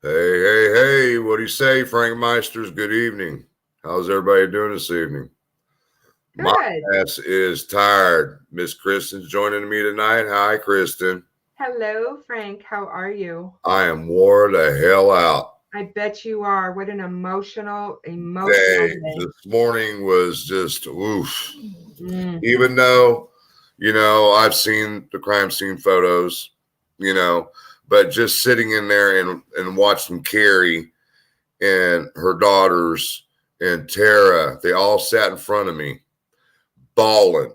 Hey, hey, hey, what do you say, Frankmeisters? Good evening. How's everybody doing this evening? My Good. ass is tired. Miss Kristen's joining me tonight. Hi, Kristen. Hello, Frank. How are you? I am wore the hell out. I bet you are. What an emotional Day. day. This morning was just oof. Mm. Even though, I've seen the crime scene photos, but just sitting in there and watching Carrie and her daughters and Tara, they all sat in front of me, bawling.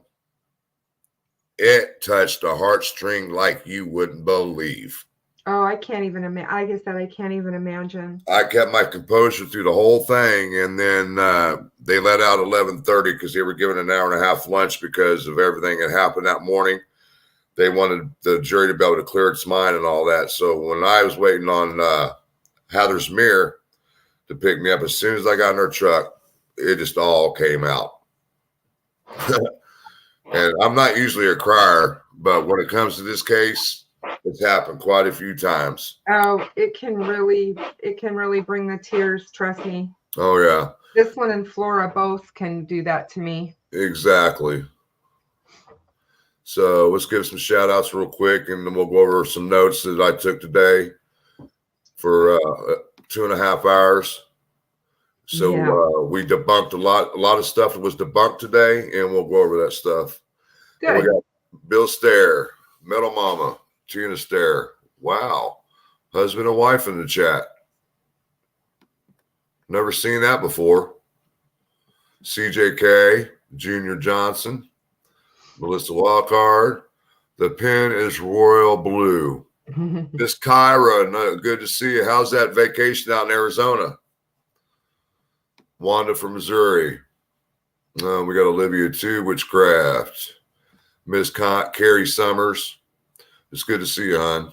It touched a heartstring like you wouldn't believe. Oh, I can't even imagine. Like I said, I can't even imagine. I kept my composure through the whole thing, and then they let out 11:30 because they were given an hour and a half lunch because of everything that happened that morning. They wanted the jury to be able to clear its mind and all that. So when I was waiting on Heather's Mirror to pick me up, as soon as I got in her truck, it just all came out. And I'm not usually a crier, but when it comes to this case, it's happened quite a few times. Oh, it can really bring the tears, trust me. Oh, yeah. This one and Flora both can do that to me. Exactly. So let's give some shout outs real quick, and then we'll go over some notes that I took today for 2.5 hours. So we debunked a lot of stuff that was debunked today, and we'll go over that stuff. Good. We got Bill Stair, Metal Mama, Tina Stair. Wow. Husband and wife in the chat. Never seen that before. CJK, Junior Johnson, Melissa Wildcard. The pen is royal blue. Miss Kyra, good to see you. How's that vacation out in Arizona? Wanda from Missouri. We got Olivia too, Witchcraft. Miss Carrie Summers. It's good to see you, hon.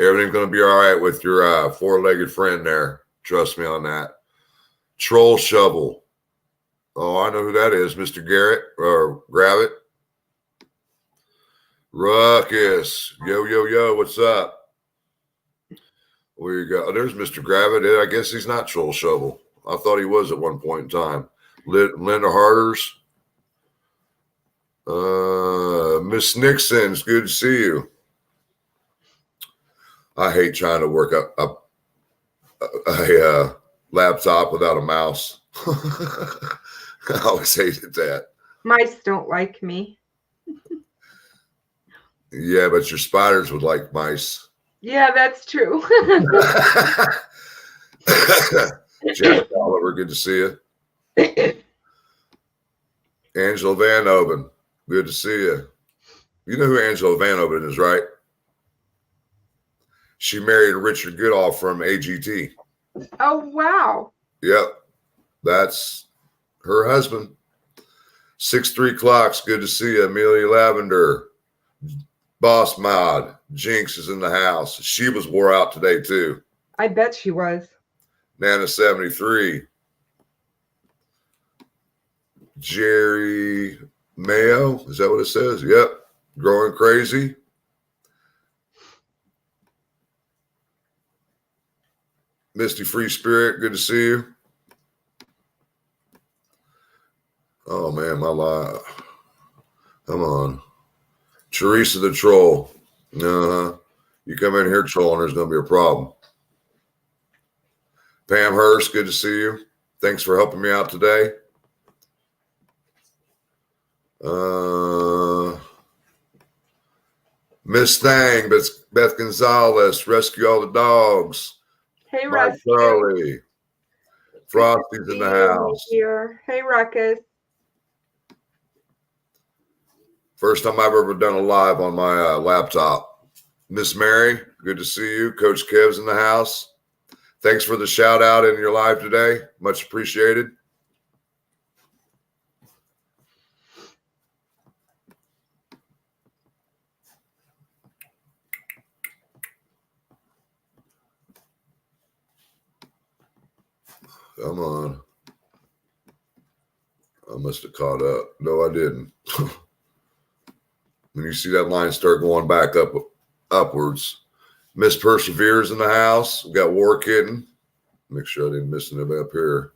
Everything's going to be all right with your four-legged friend there. Trust me on that. Troll Shovel. Oh, I know who that is. Mr. Garrett or Gravit. Ruckus. Yo, yo, yo. What's up? We got. There's Mr. Gravit. I guess he's not Troll Shovel. I thought he was at one point in time. Linda Harders. Miss Nixon, it's good to see you. I hate trying to work up a laptop without a mouse. I always hated that. Mice don't like me. Yeah, but your spiders would like mice. Yeah, that's true. Jack Oliver, good to see you. Angela Van Oven, good to see you. You know who Angela Van Oven is, right? She married Richard Goodall from AGT. Oh, wow. Yep. That's her husband. 6'3" Clocks, good to see you. Amelia Lavender. Boss Mod. Jinx is in the house. She was wore out today, too. I bet she was. Nana 73. Jerry Mayo. Is that what it says? Yep. Growing Crazy. Misty Free Spirit, good to see you. Oh, man, my life. Come on. Teresa the Troll. You come in here trolling, there's going to be a problem. Pam Hurst, good to see you. Thanks for helping me out today. Miss Thang, Beth Gonzalez, Rescue All the Dogs. Hey, Mike Rescue. Charlie. Frosty's in the house. Here. Hey, Ruckus. First time I've ever done a live on my laptop. Miss Mary, good to see you. Coach Kev's in the house. Thanks for the shout out in your live today. Much appreciated. Come on. I must have caught up. No, I didn't. When you see that line start going back upwards, Miss Persevere's in the house. We got War Kitten. Make sure I didn't miss anybody up here.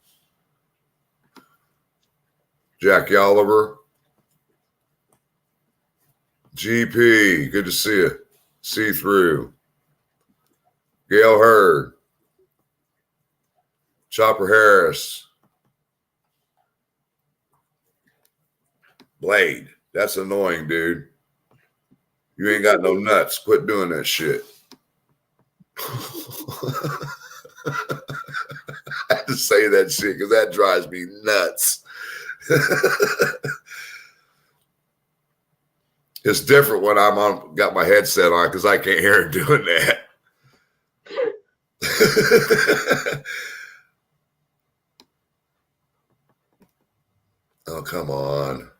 Jackie Oliver. GP, good to see you. See through. Gail Hurd. Chopper Harris. Blade. That's annoying, dude. You ain't got no nuts. Quit doing that shit. I have to say that shit because that drives me nuts. It's different when got my headset on because I can't hear him doing that. Oh, come on.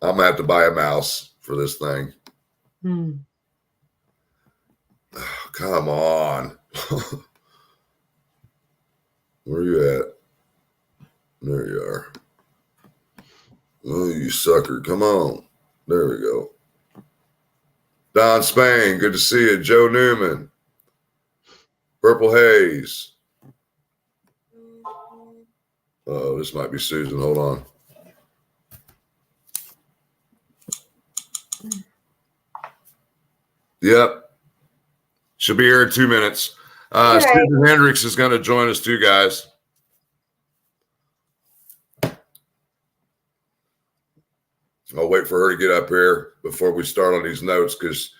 I'm gonna have to buy a mouse for this thing. Oh, come on. Where you at? There you are. Oh, you sucker. Come on. There we go. Don Spain, good to see you. Joe Newman. Purple Haze. Oh, this might be Susan. Hold on. Yep. She'll be here in 2 minutes. Susan Hendricks is going to join us too, guys. I'll wait for her to get up here before we start on these notes because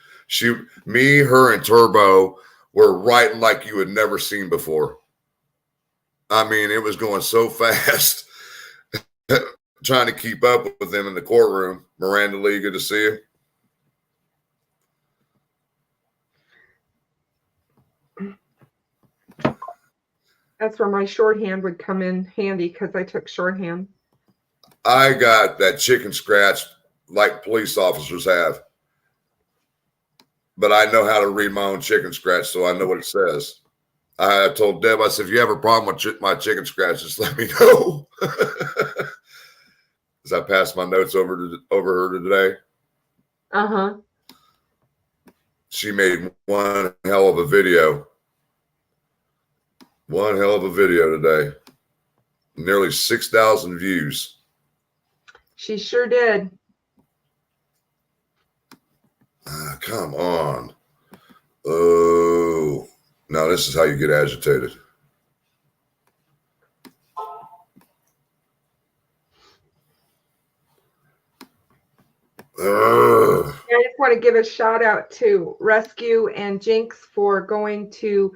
me, her, and Turbo were writing like you had never seen before. I mean, it was going so fast. Trying to keep up with them in the courtroom. Miranda Lee, good to see you. That's where my shorthand would come in handy because I took shorthand. I got that chicken scratch like police officers have. But I know how to read my own chicken scratch, so I know what it says. I told Deb, I said, if you have a problem with my chicken scratch, just let me know. As I passed my notes over her today. Uh-huh. She made one hell of a video. One hell of a video today. Nearly 6,000 views. She sure did. Come on. Oh, now this is how you get agitated. I just want to give a shout out to Rescue and Jinx for going to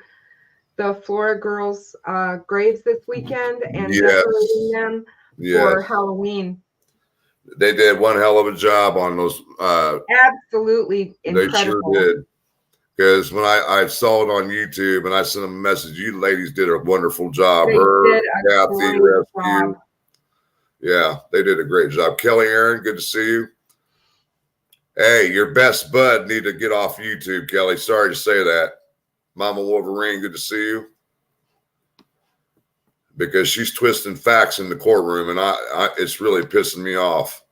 the Flora girls' graves this weekend and decorating them for Halloween. They did one hell of a job on those. Absolutely incredible. They sure did. Because when I saw it on YouTube and I sent them a message, you ladies did a wonderful job. They did a great job. Yeah, they did a great job. Kelly Aaron, good to see you. Hey, your best bud need to get off YouTube, Kelly. Sorry to say that. Mama Wolverine, good to see you. Because she's twisting facts in the courtroom, and it's really pissing me off.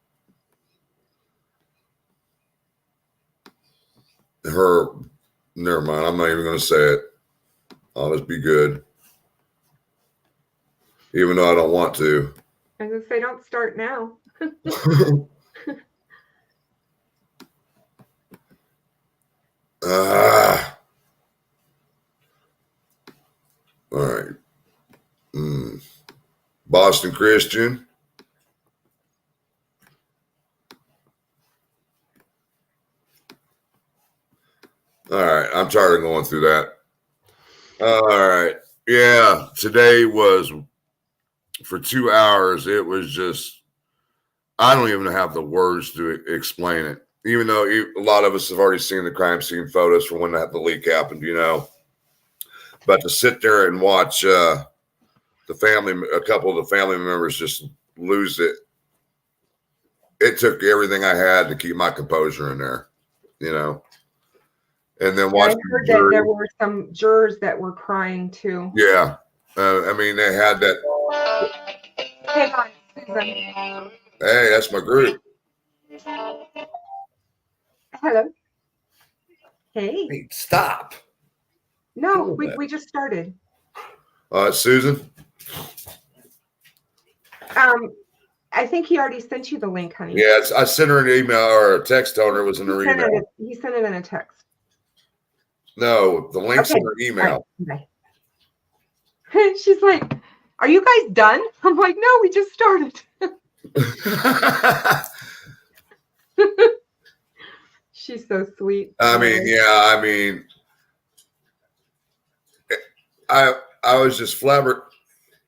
Never mind. I'm not even going to say it. I'll just be good. Even though I don't want to. I was going to say, don't start now. All right. Boston Christian. All right. I'm tired of going through that. All right. Yeah. Today was for 2 hours. It was just, I don't even have the words to explain it. Even though a lot of us have already seen the crime scene photos from when the leak happened, But to sit there and watch a couple of the family members just lose it. It took everything I had to keep my composure in there, And then watch. I heard that there were some jurors that were crying too. Yeah, I mean they had that. Hang on, Susan. Hey, that's my group. Hello. Hey. Stop. No, we just started. Susan? I think he already sent you the link, honey. Yeah, I sent her an email or a text telling her it was in her email. He sent it in a text. No, the link's in her email. Right. She's like, are you guys done? I'm like, no, we just started. She's so sweet. I mean, I was just flabbergasted.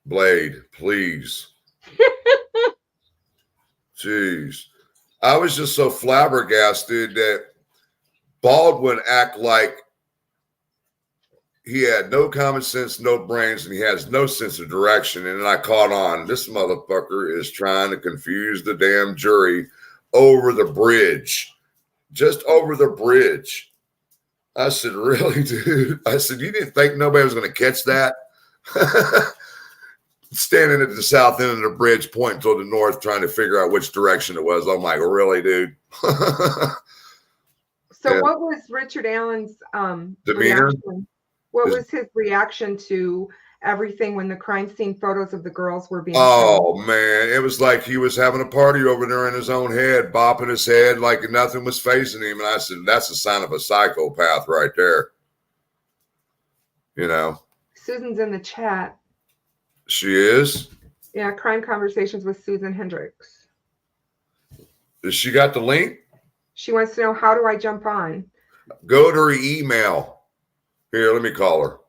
Blade, please. Jeez. I was just so flabbergasted that Baldwin act like he had no common sense, no brains, and he has no sense of direction. And then I caught on, this motherfucker is trying to confuse the damn jury over the bridge. Just over the bridge. I said, really, dude? I said, you didn't think nobody was going to catch that? Standing at the south end of the bridge, pointing toward the north, trying to figure out which direction it was. I'm like, really, dude? So what was Richard Allen's demeanor? Reaction? What was his reaction to everything when the crime scene photos of the girls were being shown? Man, it was like he was having a party over there in his own head, bopping his head like nothing was facing him. And I said, that's a sign of a psychopath right there. You know. Susan's in the chat. She is? Yeah, Crime Conversations with Susan Hendricks. Has she got the link? She wants to know, how do I jump on? Go to her email. Here, let me call her.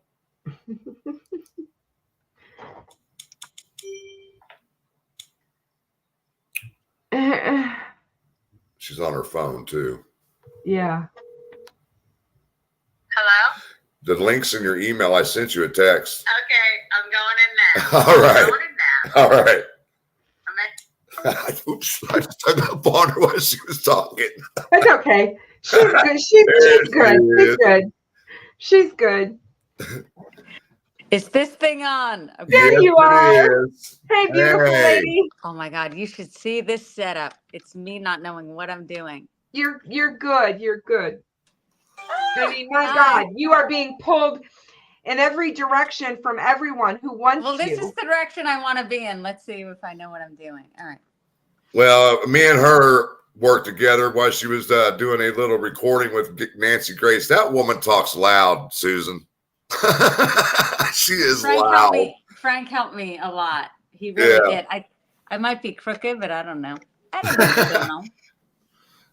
She's on her phone, too. Yeah. Hello? The link's in your email. I sent you a text. Okay, I'm going in now. All right. I'm going in now. All right. I'm Oops, I just hung up on her while she was talking. That's okay. She's good. She's good. She's good. She's good. Is this thing on? Okay. There you are. Hey, beautiful lady. Oh my God, you should see this setup. It's me not knowing what I'm doing. You're good. You're good. I mean, my God, you are being pulled in every direction from everyone who wants you. Well, this is the direction I want to be in. Let's see if I know what I'm doing. All right. Well, me and her worked together while she was doing a little recording with Nancy Grace. That woman talks loud, Susan. She is loud. Frank helped me a lot. He really did. I might be crooked, but I don't know. I don't know.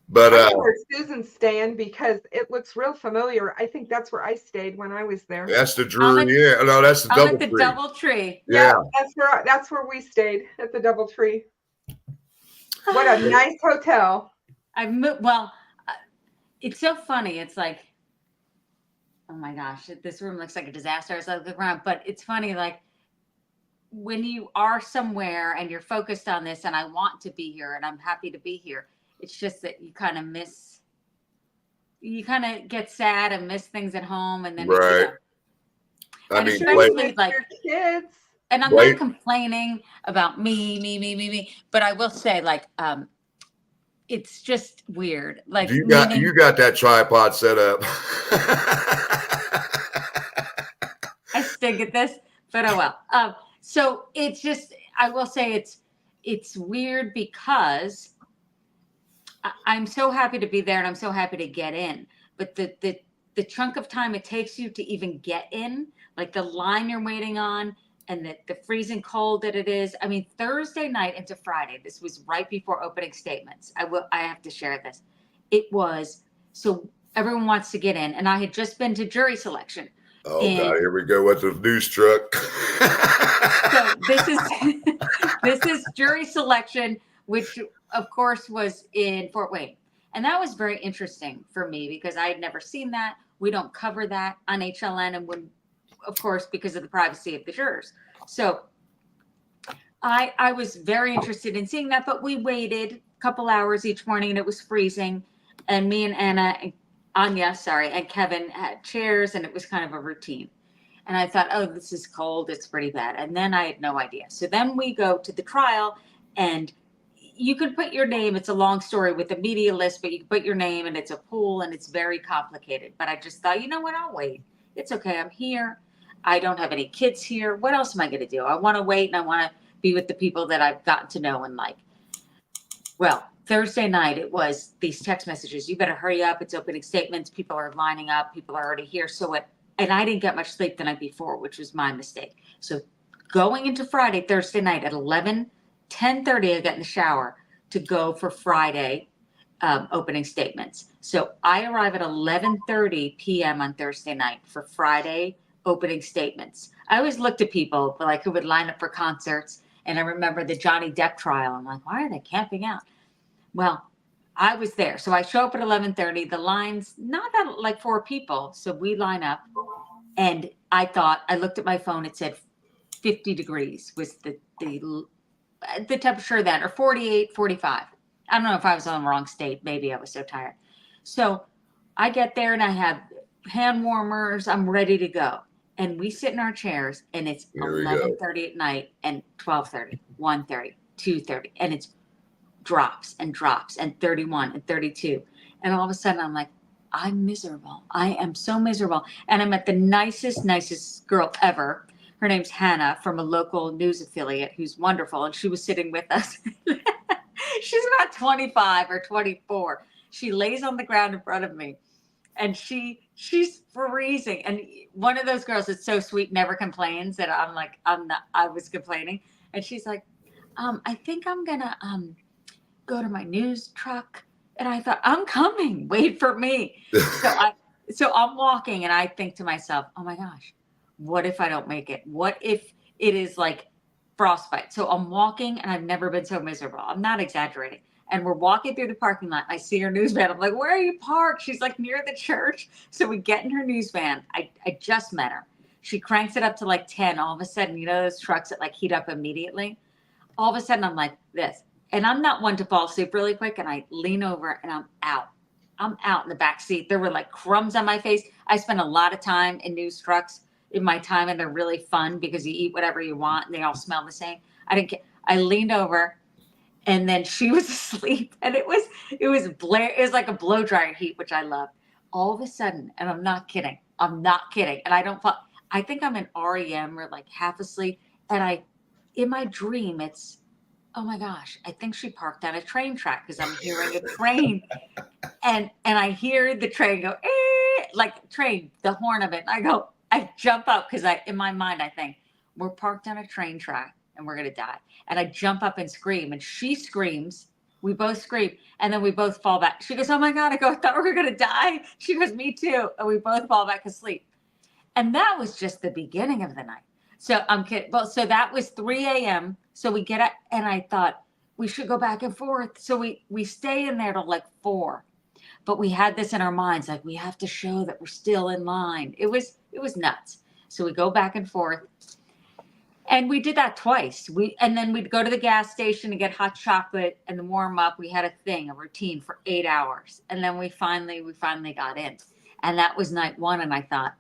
But I know where Susan's staying because it looks real familiar. I think that's where I stayed when I was there. That's the Drury. No, that's the Doubletree. Yeah, that's where we stayed, at the Doubletree. What a nice hotel. It's so funny. It's like, oh my gosh, this room looks like a disaster as I look around. But it's funny, like when you are somewhere and you're focused on this, and I want to be here, and I'm happy to be here. It's just that you kind of get sad and miss things at home, and then right. I mean, like your kids. And I'm not complaining about me, but I will say, like, it's just weird. Like, you got that tripod set up. I stink at this, but oh well. So it's just, I will say it's weird because I'm so happy to be there and I'm so happy to get in. But the chunk of time it takes you to even get in, like the line you're waiting on and the freezing cold that it is. I mean, Thursday night into Friday, this was right before opening statements. I have to share this. It was, so everyone wants to get in. And I had just been to jury selection. Oh, God, here we go with the news truck. So this is jury selection, which of course was in Fort Wayne. And that was very interesting for me because I had never seen that. We don't cover that on HLN, and when, of course, because of the privacy of the jurors. So I was very interested in seeing that, but we waited a couple hours each morning and it was freezing. And me and Anya, and Kevin had chairs, and it was kind of a routine. And I thought, oh, this is cold. It's pretty bad. And then I had no idea. So then we go to the trial, and you could put your name. It's a long story with the media list, but you can put your name, and it's a pool, and it's very complicated. But I just thought, you know what? I'll wait. it's okay. I'm here. I don't have any kids here. What else am I going to do? I want to wait and I want to be with the people that I've gotten to know and like. Well, Thursday night, it was these text messages. You better hurry up. It's opening statements. People are lining up. People are already here. And I didn't get much sleep the night before, which was my mistake. So going into Thursday night at 10:30, I got in the shower to go for Friday opening statements. So I arrive at 11:30 p.m. on Thursday night for Friday opening statements. I always looked at people like who would line up for concerts. And I remember the Johnny Depp trial. I'm like, why are they camping out? Well, I was there. So I show up at 11:30. The line's not that like 4 people. So we line up. And I looked at my phone. It said 50 degrees was the temperature then, or 48, 45. I don't know if I was on the wrong state. Maybe I was so tired. So I get there and I have hand warmers. I'm ready to go. And we sit in our chairs and it's 11:30 at night and 12:30, 1:30, 2:30. And it's drops and 31 and 32. And all of a sudden I'm like, I'm miserable. I am so miserable. And I'm at the nicest girl ever. Her name's Hannah from a local news affiliate who's wonderful. And she was sitting with us. She's about 25 or 24. She lays on the ground in front of me and she's freezing. And one of those girls that's so sweet, never complains, that I'm like, I was complaining. And she's like, I think I'm gonna go to my news truck. And I thought, I'm coming, wait for me. So I'm walking and I think to myself, oh my gosh, what if I don't make it? What if it is like frostbite? So I'm walking and I've never been so miserable. I'm not exaggerating. And we're walking through the parking lot. I see her news van. I'm like, where are you parked? She's like near the church. So we get in her news van. I just met her. She cranks it up to like 10. All of a sudden, you know those trucks that like heat up immediately? All of a sudden, I'm like this. And I'm not one to fall asleep really quick. And I lean over and I'm out. I'm out in the back seat. There were like crumbs on my face. I spend a lot of time in news trucks in my time, and they're really fun because you eat whatever you want and they all smell the same. I didn't care. I leaned over and then she was asleep and it was like a blow dryer heat, which I love. All of a sudden, and I'm not kidding. And I think I'm in REM or like half asleep. And in my dream, it's, oh my gosh, I think she parked on a train track because I'm hearing a train. And I hear the train go, like train, the horn of it. And I jump up because in my mind, I think we're parked on a train track and we're going to die. And I jump up and scream and she screams. We both scream and then we both fall back. She goes, oh my God, I thought we were going to die. She goes, me too. And we both fall back asleep. And that was just the beginning of the night. So I'm kidding. Well, so that was 3 a.m. So we get up and I thought we should go back and forth. So we stay in there till like 4. But we had this in our minds, like we have to show that we're still in line. It was nuts. So we go back and forth. And we did that twice. And then we'd go to the gas station to get hot chocolate and the warm up. We had a routine for 8 hours. And then we finally got in. And that was night 1. And I thought,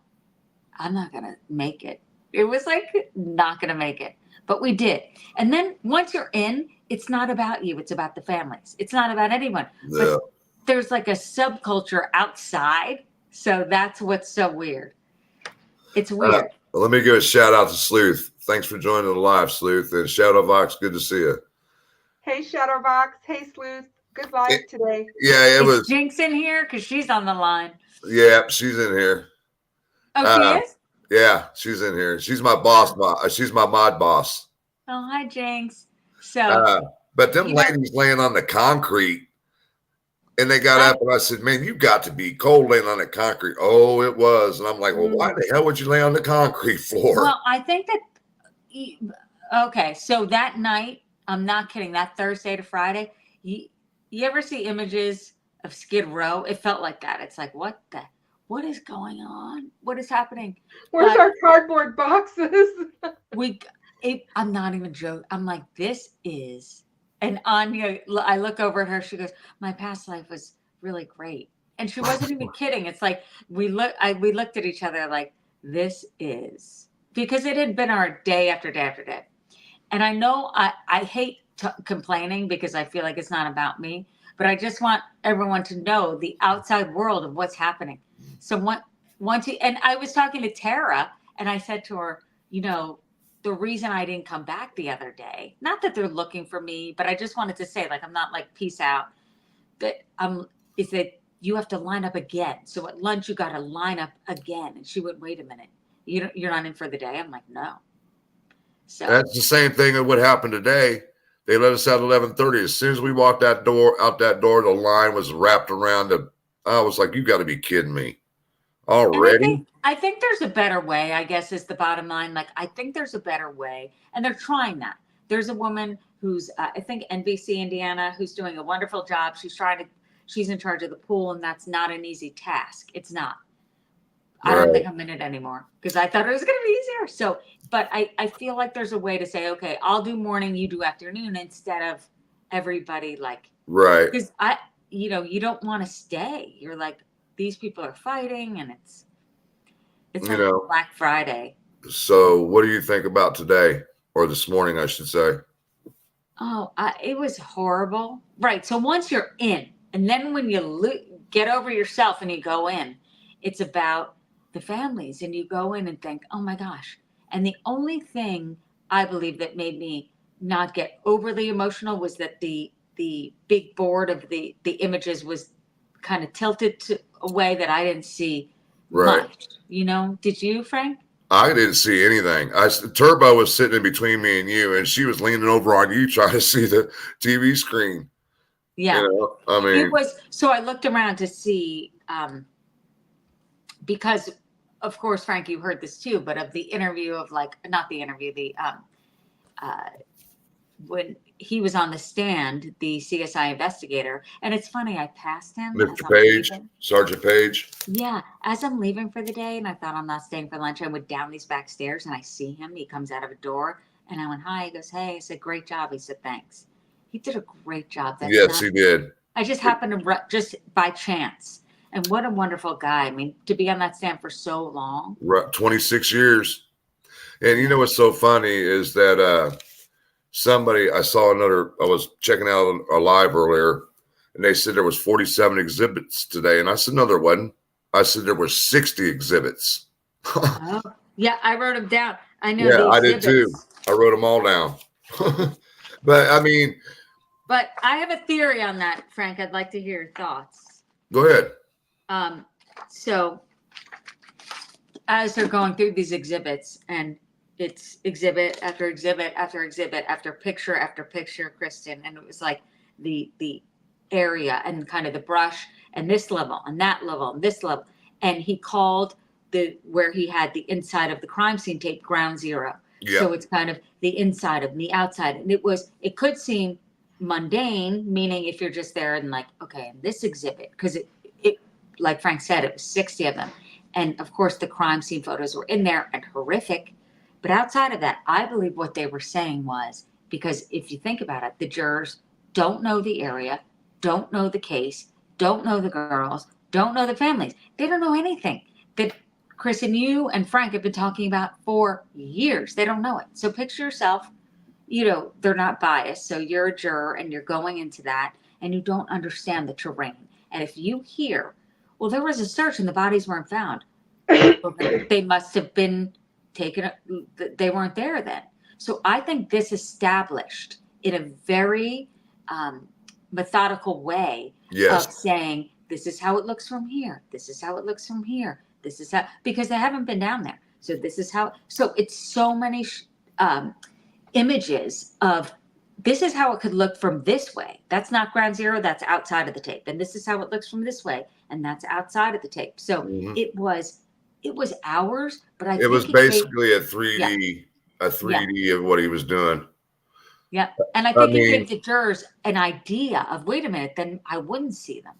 I'm not going to make it. It was like not going to make it. But we did. And then once you're in, it's not about you. It's about the families. It's not about anyone. Yeah. But there's like a subculture outside. So that's what's so weird. It's weird. Let me give a shout out to Sleuth. Thanks for joining the live, Sleuth. And Shadowvox, good to see you. Hey, Shadowvox. Hey, Sleuth. Good live today. Yeah, it was. Jinx in here because she's on the line. Yeah, she's in here. Oh, she is? Yeah, she's in here. She's my boss. She's my mod boss. Oh, hi, Jinx. So, but them ladies laying on the concrete, and they got up, and I said, "Man, you got to be cold laying on the concrete." Oh, it was, and I'm like, "Well, why the hell would you lay on the concrete floor?" Well, I think that. Okay, so that night, I'm not kidding. That Thursday to Friday, you ever see images of Skid Row? It felt like that. It's like, what is going on? What is happening? Where's our cardboard boxes? I'm not even joking. I'm like, this is. And Anya, I look over at her. She goes, my past life was really great. And she wasn't even kidding. It's like, we looked at each other like, this is. Because it had been our day after day after day. And I know I hate complaining because I feel like it's not about me. But I just want everyone to know the outside world of what's happening. So and I was talking to Tara, and I said to her, the reason I didn't come back the other day, not that they're looking for me, but I just wanted to say, like, I'm not like peace out, but is that you have to line up again. So at lunch, you got to line up again. And she went, wait a minute, you're not in for the day. I'm like, no. So that's the same thing that would happen today. They let us out at 11:30. As soon as we walked out that door, the line was wrapped around I was like, you got to be kidding me already. I think there's a better way, I guess, is the bottom line. Like, I think there's a better way, and they're trying that. There's a woman who's, I think, NBC Indiana, who's doing a wonderful job. She's in charge of the pool, and that's not an easy task. It's not. I don't think I'm in it anymore because I thought it was going to be easier. So, but I feel like there's a way to say, okay, I'll do morning, you do afternoon, instead of everybody like, right. Because you don't want to stay. You're like, these people are fighting, and it's like Black Friday. So what do you think about today, or this morning, I should say? Oh, it was horrible. Right. So once you're in, and then when you get over yourself and you go in, it's about the families, and you go in and think, oh my gosh. And the only thing I believe that made me not get overly emotional was that the big board of the images was kind of tilted to a way that I didn't see much. Did you, Frank? I didn't see anything. Turbo was sitting in between me and you, and she was leaning over on you trying to see the TV screen. Yeah. I mean, it was. So I looked around to see, because of course, Frank, you heard this too, but of the interview of not the interview, when he was on the stand, the CSI investigator, and it's funny, I passed him. Mr. Page, Sergeant Page. Yeah, as I'm leaving for the day, and I thought I'm not staying for lunch, I went down these back stairs, and I see him. He comes out of a door, and I went, hi. He goes, hey. I said, great job. He said, thanks. He did a great job. Yes, he did. I just happened to just by chance. And what a wonderful guy. I mean, to be on that stand for so long. 26 years. And you know what's so funny is that I was checking out a live earlier, and they said there was 47 exhibits today. And I said, no, there wasn't. I said there were 60 exhibits. Oh, yeah, I wrote them down. I know. Yeah, I did too. I wrote them all down. But I mean. But I have a theory on that, Frank. I'd like to hear your thoughts. Go ahead. So as they're going through these exhibits, and it's exhibit after exhibit after exhibit after picture, Kristen, and it was like the area and kind of the brush and this level and that level and this level, and he called where he had the inside of the crime scene tape ground zero. Yeah. So it's kind of the inside and the outside, and it could seem mundane, meaning if you're just there and like, okay, in this exhibit, because it like Frank said, it was 60 of them, and of course the crime scene photos were in there and horrific. But outside of that, I believe what they were saying was, because if you think about it, the jurors don't know the area, don't know the case, don't know the girls, don't know the families. They don't know anything that Chris and you and Frank have been talking about for years. They don't know it. So picture yourself, they're not biased. So you're a juror and you're going into that and you don't understand the terrain. And if you hear, well, there was a search and the bodies weren't found, well, they must have been taken. They weren't there then. So I think this established in a very methodical way of saying, this is how it looks from here. This is how it looks from here. This is how, because they haven't been down there. So this is how, so it's so many images of, this is how it could look from this way. That's not ground zero. That's outside of the tape. And this is how it looks from this way. And that's outside of the tape. So it was hours, but I think it was basically a 3D, of what he was doing. Yeah. And I think it gave the jurors an idea of, wait a minute, then I wouldn't see them.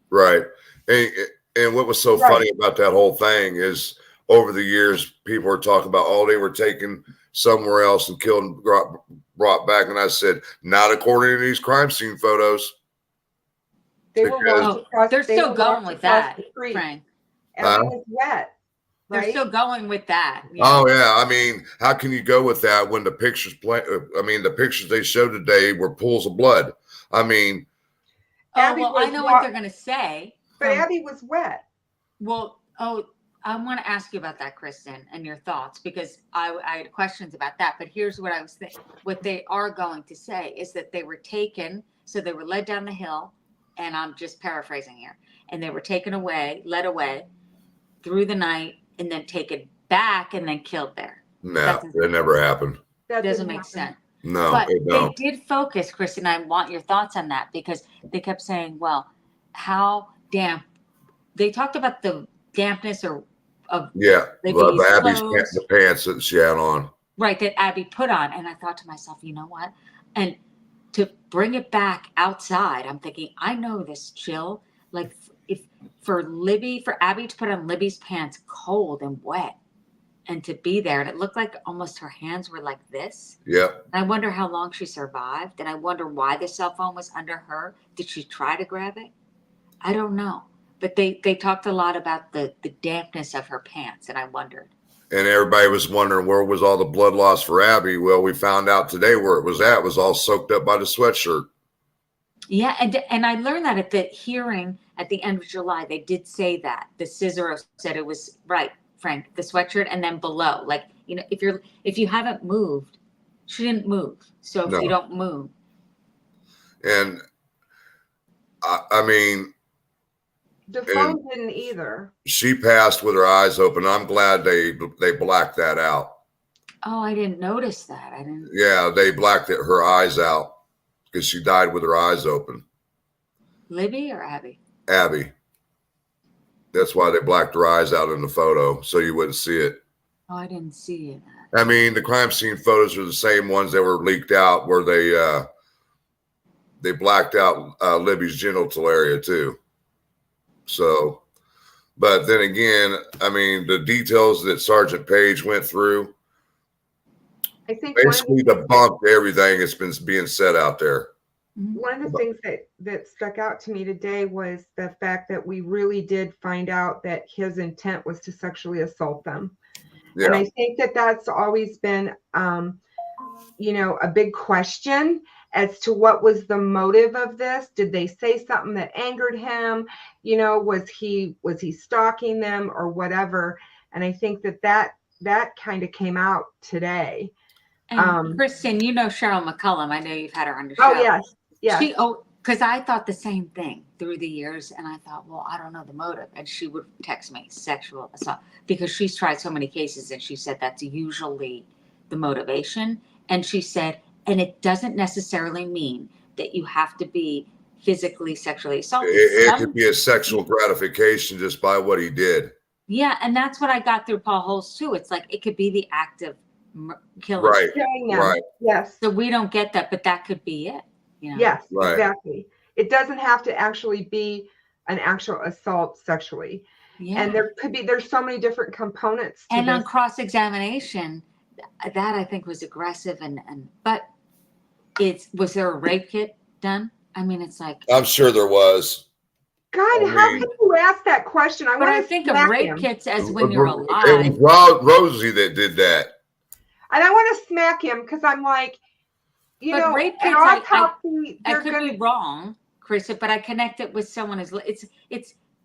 Right. And what was so funny about that whole thing is over the years, people were talking about, oh, they were taken somewhere else and killed and brought back. And I said, not according to these crime scene photos. They're still going with that, Frank. And it was wet. They're still going with that. Yeah. Oh, yeah. I mean, how can you go with that when the pictures the pictures they showed today were pools of blood? I mean. I know what they're going to say. But Abby was wet. Well, I want to ask you about that, Kristen, and your thoughts, because I had questions about that. But here's what I was thinking. What they are going to say is that they were taken, so they were led down the hill, and I'm just paraphrasing here, and they were led away through the night, and then taken back and then killed there. No, it never happened. That Doesn't make sense. No, but it don't. They did focus, Kristen. I want your thoughts on that, because they kept saying, well, how damp. They talked about the dampness of Abby's the pants that she had on. Right, that Abby put on. And I thought to myself, you know what? And to bring it back outside, I'm thinking, I know this chill. Like for Abby to put on Libby's pants cold and wet and to be there. And it looked like almost her hands were like this. Yep. And I wonder how long she survived. And I wonder why the cell phone was under her. Did she try to grab it? I don't know. But they talked a lot about the dampness of her pants, and I wondered. And everybody was wondering where was all the blood loss for Abby. Well, we found out today where it was at. It was all soaked up by the sweatshirt. Yeah, and I learned that at the hearing at the end of July, they did say that. The Cicero said it was right, Frank, the sweatshirt, and then below. Like, you know, if you haven't moved, she didn't move. So if you don't move. And I mean, the phone didn't either. She passed with her eyes open. I'm glad they blacked that out. Oh, I didn't notice that. I didn't. Yeah, they blacked her eyes out because she died with her eyes open. Libby or Abby? Abby. That's why they blacked her eyes out in the photo, so you wouldn't see it. Oh, I didn't see it. I mean, the crime scene photos are the same ones that were leaked out, where they blacked out Libby's genital area too. So, but then again, I mean, the details that Sergeant Page went through, I think basically debunked everything that's been being said out there. One of the things that stuck out to me today was the fact that we really did find out that his intent was to sexually assault them. Yeah. And I think that that's always been, you know, a big question as to what was the motive of this. Did they say something that angered him? You know, was he stalking them or whatever? And I think that kind of came out today. And Kristen, you know Cheryl McCullum. I know you've had her on your show. Oh, yes. Yeah. Because I thought the same thing through the years. And I thought, well, I don't know the motive. And she would text me sexual assault because she's tried so many cases. And she said that's usually the motivation. And she said, and it doesn't necessarily mean that you have to be physically sexually assaulted. It could be a sexual gratification just by what he did. Yeah. And that's what I got through Paul Holes too. It's like, it could be the act of killing. Right. Right. Yes. So we don't get that, but that could be it. You know? Yes, right. Exactly. It doesn't have to actually be an actual assault sexually. Yeah. And there's so many different components to and this. On cross-examination, that I think was aggressive but was there a rape kit done? I mean, it's like, I'm sure there was. God, how can you ask that question? I think of rape kits as when you're alive. It was Rosie that did that. And I want to smack him because I'm like, you know, rape kits, autopsy, I could be wrong, Krista, but I connect it with someone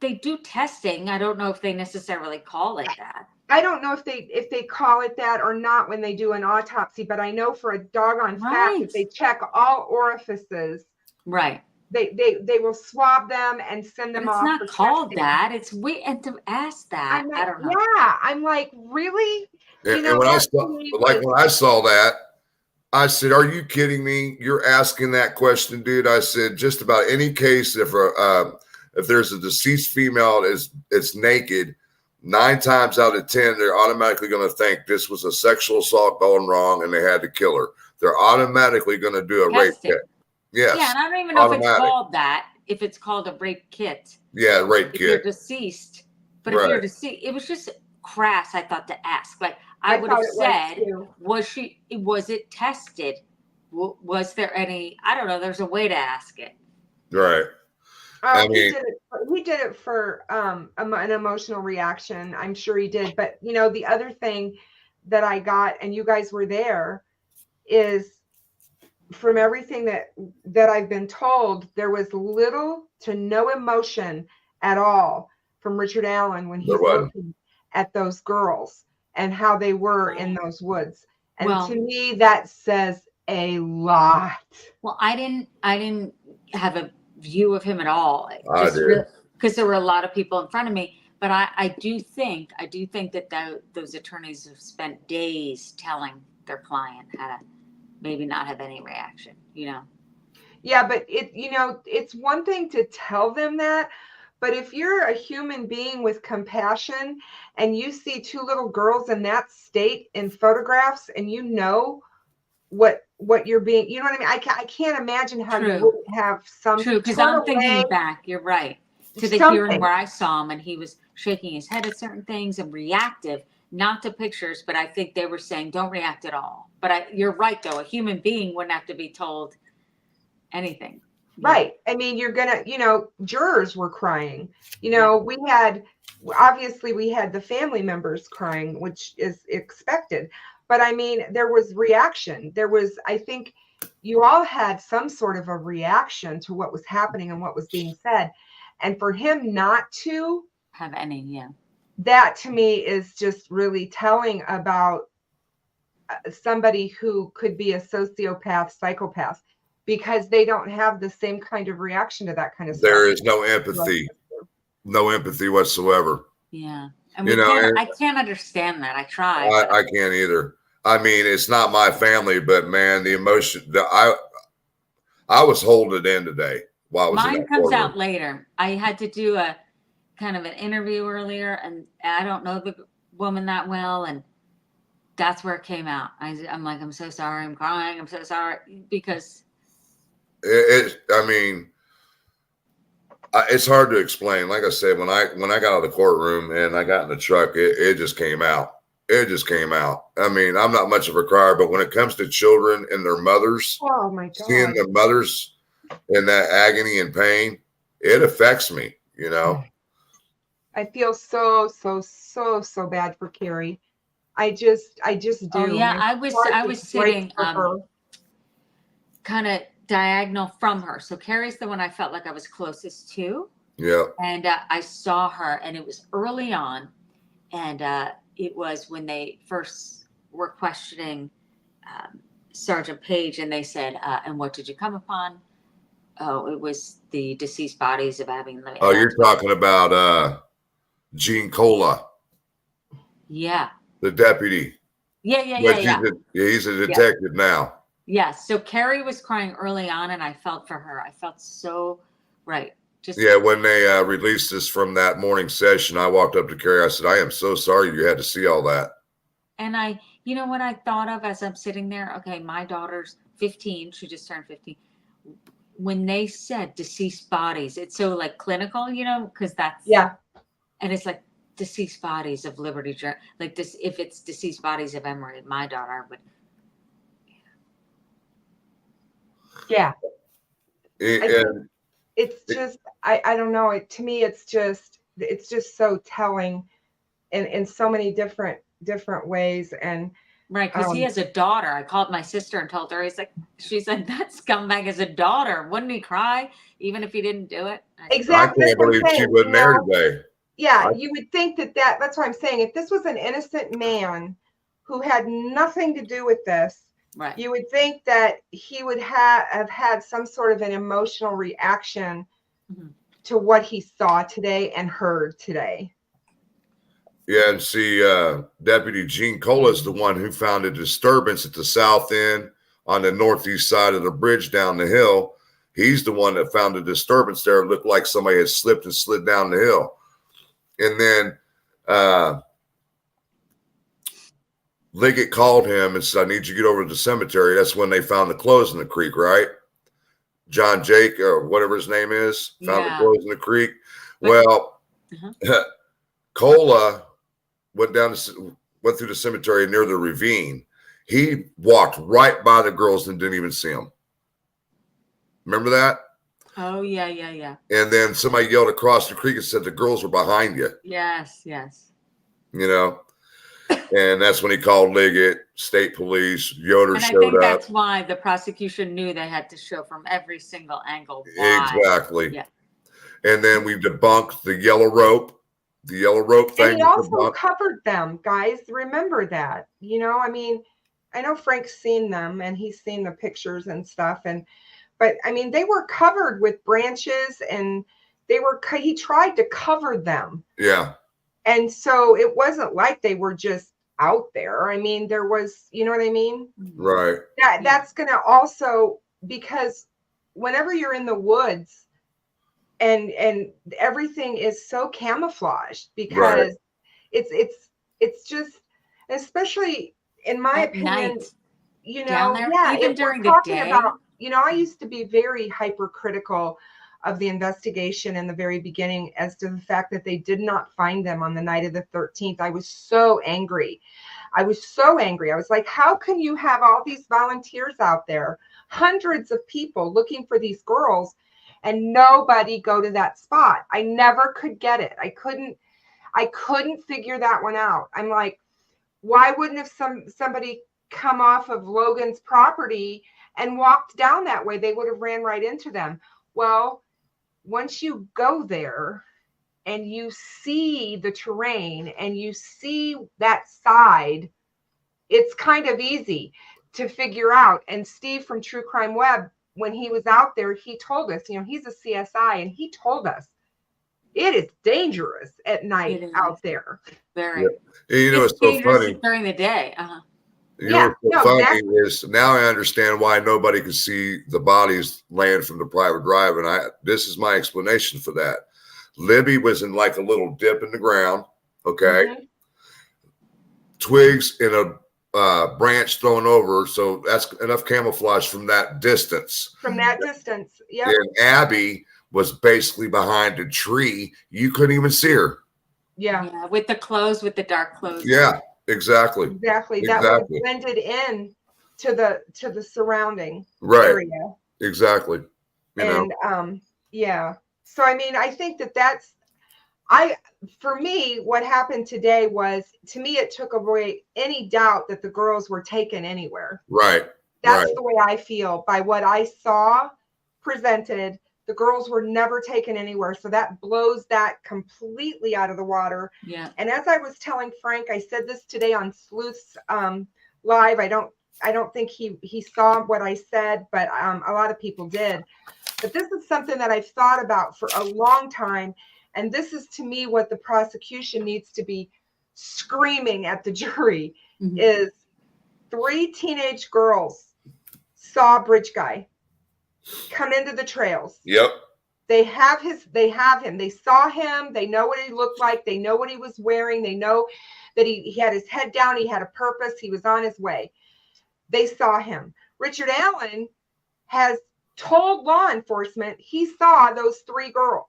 they do testing. I don't know if they necessarily call it that. I don't know if they call it that or not when they do an autopsy, but I know for a doggone fact that they check all orifices. Right. They will swab them and send them off. It's not called that. It's and to ask that. I don't know. Yeah, I'm like, really? And when I saw that, I said, "Are you kidding me? You're asking that question, dude?" I said, "Just about any case, if there's a deceased female that's naked, 9 times out of 10, they're automatically going to think this was a sexual assault gone wrong, and they had to kill her. They're automatically going to do a rape kit." Yes. Yeah, and I don't even know if it's called that. If it's called a rape kit. Yeah, rape kit. If you're deceased, but if you're deceased, it was just crass. I thought to ask, like I would have said, was it tested? Was there any? I don't know. There's a way to ask it. Right. He did it for an emotional reaction. I'm sure he did. But you know, the other thing that I got, and you guys were there, is from everything that I've been told, there was little to no emotion at all from Richard Allen when he's working. at those girls and how they were in those woods. And Well, to me, that says a lot. Well, I didn't have a view of him at all. I did. Because there were a lot of people in front of me. But I do think that those attorneys have spent days telling their client how to maybe not have any reaction, you know? Yeah, but it's one thing to tell them that, but if you're a human being with compassion and you see two little girls in that state in photographs and you know what you're being, you know what I mean? I can't imagine how you wouldn't have some. True, because I'm thinking back, you're right, to the hearing where I saw him and he was shaking his head at certain things and reactive, not to pictures, but I think they were saying don't react at all. But you're right, though. A human being wouldn't have to be told anything. Right. I mean, you're going to, jurors were crying. Obviously we had the family members crying, which is expected. But I mean, there was reaction. I think you all had some sort of a reaction to what was happening and what was being said. And for him not to have any, that to me is just really telling about somebody who could be a sociopath, psychopath, because they don't have the same kind of reaction to that kind of stuff. There is no empathy whatsoever. Yeah. And I can't understand that. I try. I can't either. I mean, it's not my family, but man, the emotion, I was holding it in today while I was in that comes courtroom. out later. I had to do a kind of an interview earlier, and I don't know the woman that well, and that's where it came out. I'm like, I'm so sorry. I'm crying. I'm so sorry because it's hard to explain. Like I said, when I got out of the courtroom and I got in the truck, it just came out. It just came out. I mean, I'm not much of a crier, but when it comes to children and their mothers, oh my God, seeing their mothers in that agony and pain, it affects me, I feel so bad for Carrie. I just do. Oh yeah, I was sitting kind of diagonal from her. So Carrie's the one I felt like I was closest to. Yeah. And I saw her, and it was early on, and it was when they first were questioning Sergeant Page, and they said, and what did you come upon? Oh, it was the deceased bodies of Abby and Libby. Oh, you're talking about Gene Cola. Yeah. The deputy. Yeah. He's a detective now. Yes. So Carrie was crying early on, and I felt for her. I felt so right. When they released us from that morning session, I walked up to Carrie. I said, I am so sorry you had to see all that. And you know what I thought of as I'm sitting there? Okay, my daughter's 15. She just turned 15. When they said deceased bodies, it's so like clinical, because that's. Yeah. And it's like deceased bodies of Liberty. Like this, if it's deceased bodies of Emery, my daughter would. Yeah. It's just, I don't know. To me, it's just so telling in so many different ways. And right, because he has a daughter. I called my sister and told her. She's like, that scumbag has a daughter. Wouldn't he cry even if he didn't do it? Exactly. I can't believe she wasn't there today. Yeah, you would think that's what I'm saying. If this was an innocent man who had nothing to do with this, right, you would think that he would have had some sort of an emotional reaction to what he saw today and heard today. Yeah, and see, Deputy Gene Cola is the one who found a disturbance at the south end on the northeast side of the bridge down the hill. He's the one that found a disturbance there. It looked like somebody had slipped and slid down the hill. And then Liggett called him and said, I need you to get over to the cemetery. That's when they found the clothes in the creek, right? John Jake, or whatever his name is, found the clothes in the creek. Well, Cola went through the cemetery near the ravine. He walked right by the girls and didn't even see them. Remember that? Oh, yeah. And then somebody yelled across the creek and said, the girls were behind you. Yes. And that's when he called Liggett, state police, Yoder showed up. I think that's why the prosecution knew they had to show from every single angle why. Exactly. Yeah. And then we debunked the yellow rope. the yellow rope thing. And he also covered them, guys. Remember that. I mean, I know Frank's seen them and he's seen the pictures and stuff. But I mean, they were covered with branches and he tried to cover them. Yeah. And so it wasn't like they were just out there. I mean, there was, you know what I mean? Right. That's going to also, because whenever you're in the woods and everything is so camouflaged, because it's just, especially in my opinion, night, down there, even during the day. I used to be very hypercritical of the investigation in the very beginning as to the fact that they did not find them on the night of the 13th. I was so angry. I was like, how can you have all these volunteers out there, hundreds of people looking for these girls, and nobody go to that spot? I never could get it. I couldn't figure that one out. I'm like, why wouldn't have somebody come off of Logan's property and walked down that way? They would have ran right into them. Well, once you go there and you see the terrain and you see that side, it's kind of easy to figure out. And Steve from True Crime Web, when he was out there, he told us, he's a CSI, and he told us it is dangerous at night out there. Very. Yeah. It's so funny during the day. What's funny is now I understand why nobody could see the bodies laying from the private drive, and this is my explanation for that. Libby was in like a little dip in the ground, okay? Mm-hmm. Twigs in a branch thrown over, so that's enough camouflage from that distance. Yeah. And Abby was basically behind a tree. You couldn't even see her. Yeah, with the dark clothes. Yeah. Exactly. That was blended in to the surrounding area. Exactly. Yeah. So I mean, I think for me, what happened today was, to me, it took away any doubt that the girls were taken anywhere. Right. That's the way I feel by what I saw presented. The girls were never taken anywhere. So that blows that completely out of the water. Yeah. And as I was telling Frank, I said this today on Sleuth's live. I don't think he saw what I said, but a lot of people did. But this is something that I've thought about for a long time. And this is, to me, what the prosecution needs to be screaming at the jury is 3 teenage girls saw Bridge Guy come into the trails. Yep. They have him. They saw him. They know what he looked like. They know what he was wearing. They know that he had his head down. He had a purpose. He was on his way. They saw him. Richard Allen has told law enforcement he saw those 3 girls,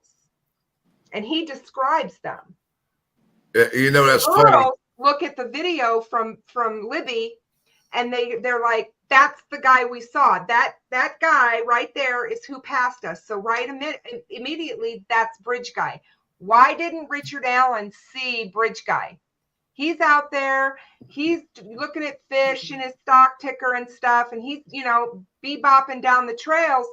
and he describes them. That's funny. Girls look at the video from Libby, and they're like, that's the guy we saw. That guy right there is who passed us. So immediately, that's Bridge Guy. Why didn't Richard Allen see Bridge Guy? He's out there. He's looking at fish in his stock ticker and stuff, and he's, bebopping down the trails.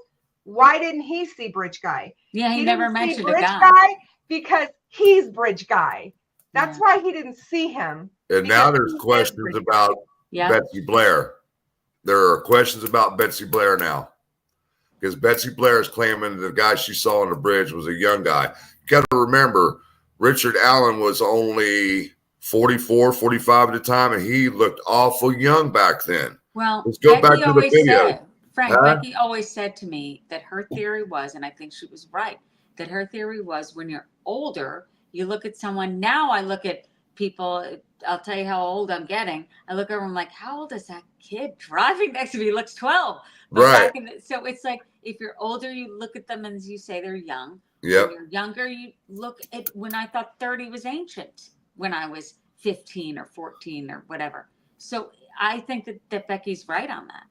Why didn't he see Bridge Guy? Yeah, he never mentioned a guy because he's Bridge Guy. That's why he didn't see him. And now there's questions about Betsy Blair. There are questions about Betsy Blair now, because Betsy Blair is claiming the guy she saw on the bridge was a young guy. You got to remember, Richard Allen was only 44, 45 at the time, and he looked awful young back then. Well, let's go back to the video. Becky always said to me that her theory was, and I think she was right, that her theory was when you're older, you look at someone. Now I look at people, I'll tell you how old I'm getting. I look over and I'm like, how old is that kid driving next to me? He looks 12. But right. So it's like, if you're older, you look at them and you say they're young. Yep. When you're younger, you look at, when I thought 30 was ancient, when I was 15 or 14 or whatever. So I think that Becky's right on that.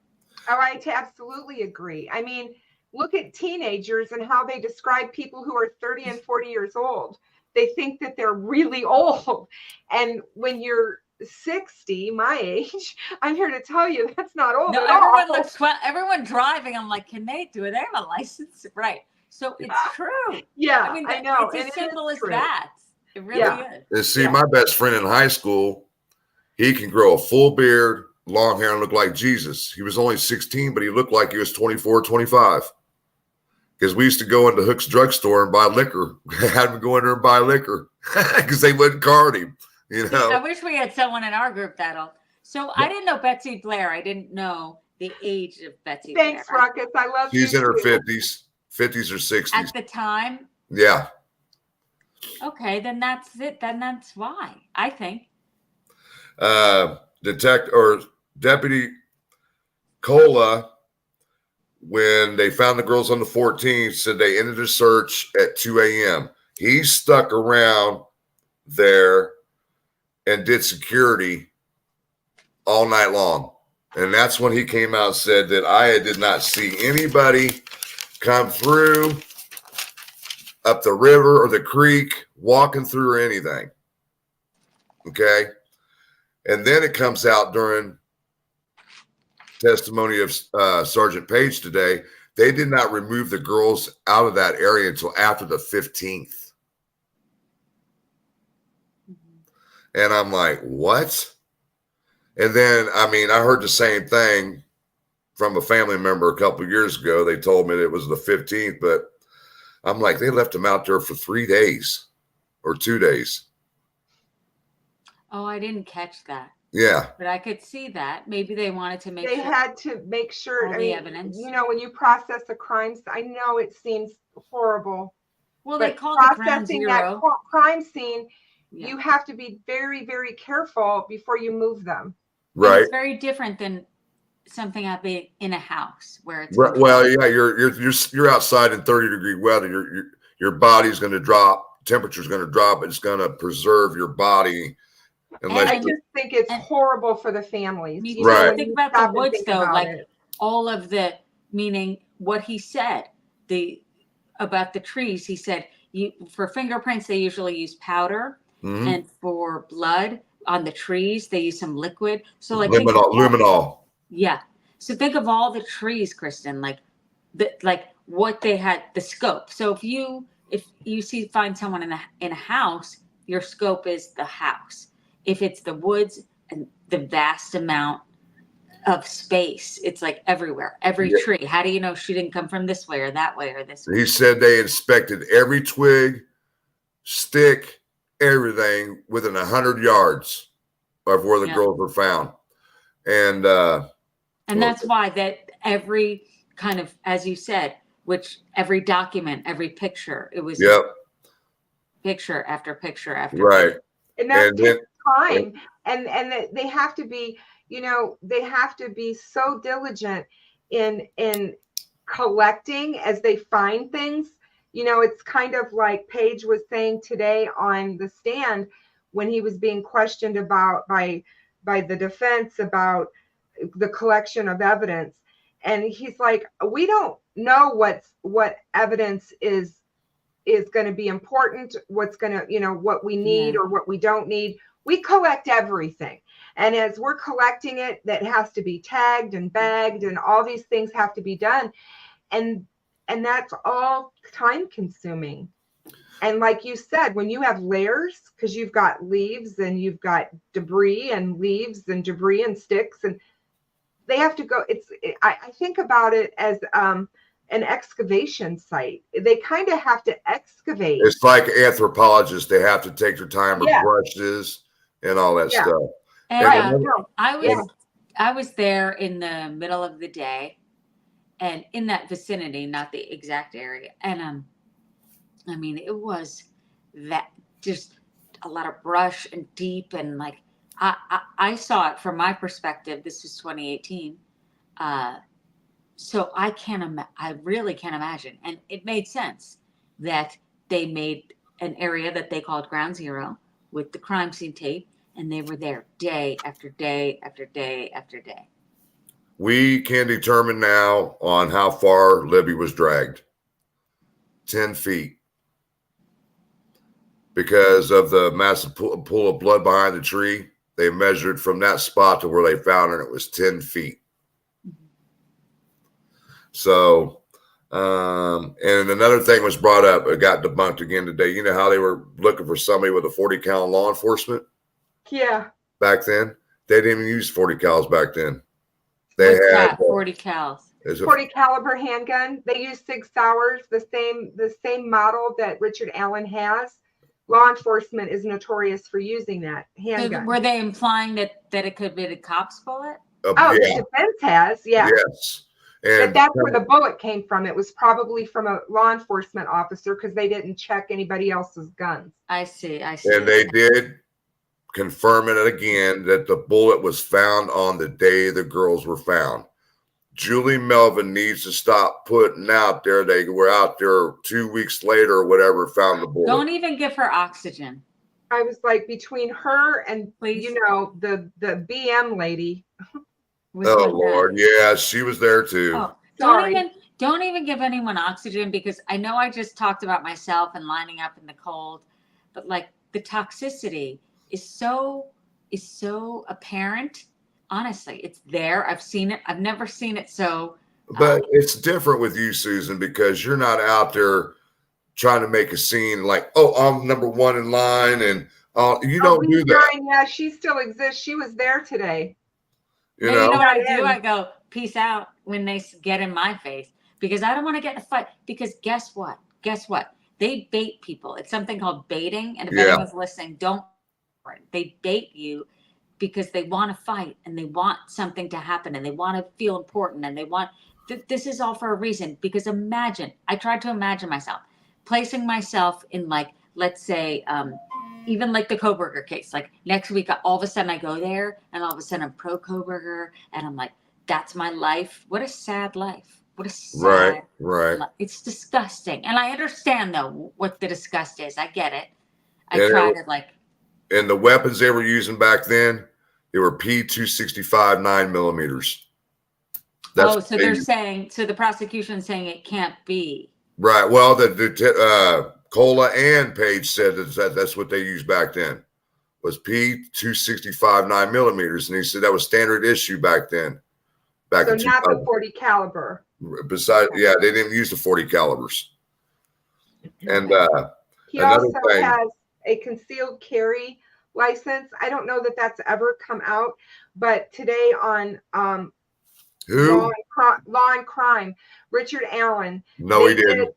Oh, I absolutely agree. I mean, look at teenagers and how they describe people who are 30 and 40 years old. They think that they're really old. And when you're 60, my age, I'm here to tell you that's not old at all. Everyone driving, I'm like, can they do it? They have a license, right? So it's true. Yeah, I mean, I know. It's as simple as that. It really Yeah. is. And see, my best friend in high school, he can grow a full beard, long hair, and look like Jesus. He was only 16, but he looked like he was 24, 25. Because we used to go into Hook's drugstore and buy liquor. Had him go in there and buy liquor because they wouldn't card him. You know. I wish we had someone in our group that'll. So I didn't know Betsy Blair. I didn't know the age of Betsy Thanks, Blair. Ruckus. I love you. She's in her too. 50s or 60s. At the time. Yeah. Okay, then that's it. Then that's why, I think. Deputy Cola, when they found the girls on the 14th, said they ended the search at 2 a.m. He stuck around there and did security all night long. And that's when he came out and said that I did not see anybody come through up the river or the creek, walking through or anything. Okay. And then it comes out during testimony of Sergeant Page today. They did not remove the girls out of that area until after the 15th. And I'm like, what? And then, I mean, I heard the same thing from a family member a couple of years ago. They told me it was the 15th, but I'm like, they left them out there for 3 days or 2 days. Oh, I didn't catch that. Yeah. But I could see that. Maybe they wanted to make They sure had to make sure. all I the mean, evidence. you know, when you process a crime, I know it seems horrible. Well, they But called it ground processing that zero. crime scene, Yeah. you have to be very, very careful before you move them. And Right. it's very different than something happening in a house where it's Well, yeah, you're outside in 30-degree weather. Your body's going to drop. Temperature's going to drop. It's going to preserve your body. Unless I just think it's and- horrible for the families. Me You too. know, Right. when Think you about stop the and woods, think though, about like it. all of the meaning what he said about the trees. He said for fingerprints they usually use powder, Mhm. and for blood on the trees they use some liquid. So like think luminol. Yeah. So think of all the trees, Kristen, like what they had, the scope. So if you find someone in a house, your scope is the house. If it's the woods and the vast amount of space, it's like everywhere, every tree. How do you know she didn't come from this way or that way or this way? He said they inspected every twig, stick, everything within 100 yards of where the girls were found. And that's why that every kind of, as you said, which every document, every picture, it was picture after picture after picture. And that takes time. And they have to be, you know, they have to be so diligent in collecting as they find things. You know, it's kind of like Paige was saying today on the stand when he was being questioned by the defense about the collection of evidence. And he's like, we don't know what evidence is going to be important, what's going to, you know, what we need or what we don't need. We collect everything. And as we're collecting it, that has to be tagged and bagged and all these things have to be done. And that's all time consuming. And like you said, when you have layers, because you've got leaves and you've got debris and leaves and debris and sticks, and they have to go. I think about it as an excavation site. They kind of have to excavate. It's like anthropologists. They have to take their time with brushes and all that stuff. And I was there in the middle of the day and in that vicinity, not the exact area. And I mean, it was that just a lot of brush and deep and like I saw it from my perspective. This was 2018. So I really can't imagine. And it made sense that they made an area that they called Ground Zero with the crime scene tape. And they were there day after day after day after day. We can determine now on how far Libby was dragged. 10 feet. Because of the massive pool of blood behind the tree, they measured from that spot to where they found her, and it was 10 feet. So And another thing was brought up. It got debunked again today. You know how they were looking for somebody with a 40 cal in law enforcement? Yeah. Back then, they didn't even use 40 cals back then. They What's had that? 40 cals. 40 caliber handgun. They use Sig Sauers, the same model that Richard Allen has. Law enforcement is notorious for using that handgun. So were they implying that it could be the cop's bullet? Oh, yeah. the defense has, yeah. Yes. And that's where the bullet came from. It was probably from a law enforcement officer because they didn't check anybody else's guns. I see. And they did confirm it again that the bullet was found on the day the girls were found. Julie Melvin needs to stop putting out there. They were out there 2 weeks later or whatever, found the bullet. Don't even give her oxygen. I was like, between her and, Please. you know, the BM lady. Oh Lord, yeah, she was there too. Oh, Sorry. don't even give anyone oxygen, because I know I just talked about myself and lining up in the cold, but like the toxicity is so apparent. Honestly, it's there. I've seen it. I've never seen it so. But it's different with you, Susan, because you're not out there trying to make a scene like, oh, I'm number one in line, and you don't do that. Yeah, she still exists. She was there today. You know what I do? I go, peace out when they get in my face, because I don't want to get in a fight. Because guess what? They bait people. It's something called baiting. And if anyone's listening, they bait you because they want to fight and they want something to happen and they want to feel important and they want, this is all for a reason. Because imagine, I tried to imagine myself placing myself in, like, let's say, even like the Kohberger case, like next week, all of a sudden I go there and all of a sudden I'm pro Kohberger and I'm like, that's my life. What a sad life. What a sad right. life. It's disgusting. And I understand though what the disgust is. I get it. I try to like. And the weapons they were using back then, they were P265 9mm. So they're saying, so the prosecution's saying it can't be. Right. Well, the Cola and Page said that's what they used back then, was P265 9mm, and he said that was standard issue back then. So not the 40 caliber. Besides, yeah, they didn't use the 40 calibers. And he also has a concealed carry license. I don't know that that's ever come out, but today on Law and Crime, Richard Allen. No, he didn't.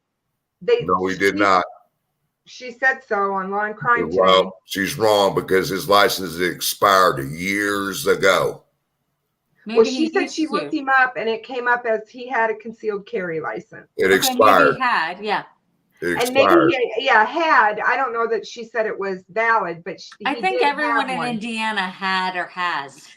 No, he did not. She said so on Law and Crime today. Well, she's wrong, because his license expired years ago. Well, she said she looked him up and it came up as he had a concealed carry license. It expired. Maybe he had, yeah. And maybe had. I don't know that she said it was valid, but I think everyone in Indiana had or has.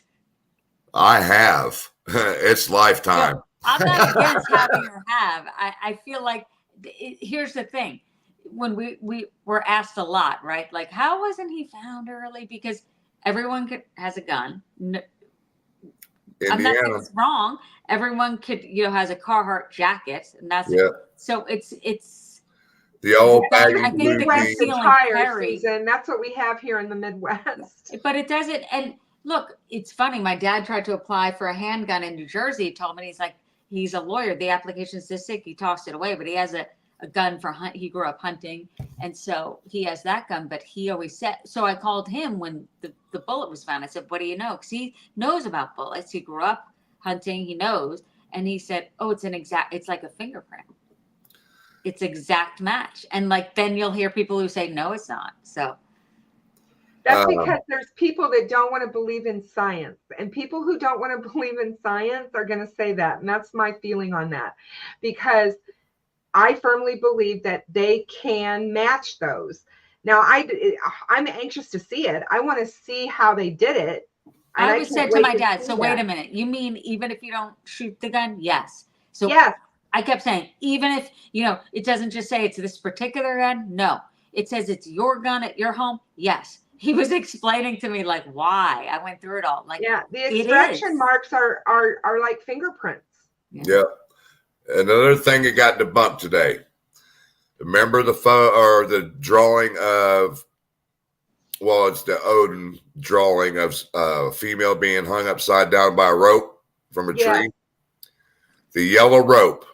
I have. It's lifetime. I'm not against having or have. I feel like here's the thing. When we were asked a lot, right? Like, how wasn't he found early? Because everyone has a gun. I'm not saying it's wrong. Everyone could, has a Carhartt jacket, and that's so it's the old baggy I blue think the tires, and that's what we have here in the Midwest. But it doesn't. And look, it's funny. My dad tried to apply for a handgun in New Jersey. He told me, he's a lawyer. The application's this sick. He tossed it away, but he has a gun for hunt. He grew up hunting, and so he has that gun. But he always said. So I called him when the bullet was found. I said, "What do you know?" Because he knows about bullets. He grew up hunting. He knows, and he said, "Oh, it's like a fingerprint. It's exact match." And then you'll hear people who say, "No, it's not." So that's because there's people that don't want to believe in science, and people who don't want to believe in science are going to say that, and that's my feeling on that, because I firmly believe that they can match those. Now, I'm anxious to see it. I want to see how they did it. I always said to my dad, so wait a minute, you mean even if you don't shoot the gun? Yes. So yes. I kept saying, even if, it doesn't just say it's this particular gun. No, it says it's your gun at your home. Yes. He was explaining to me why. I went through it all. The extraction marks are like fingerprints. Yeah. Another thing that got debunked today. Remember the drawing of, it's the Odin drawing of a female being hung upside down by a rope from a tree. The yellow rope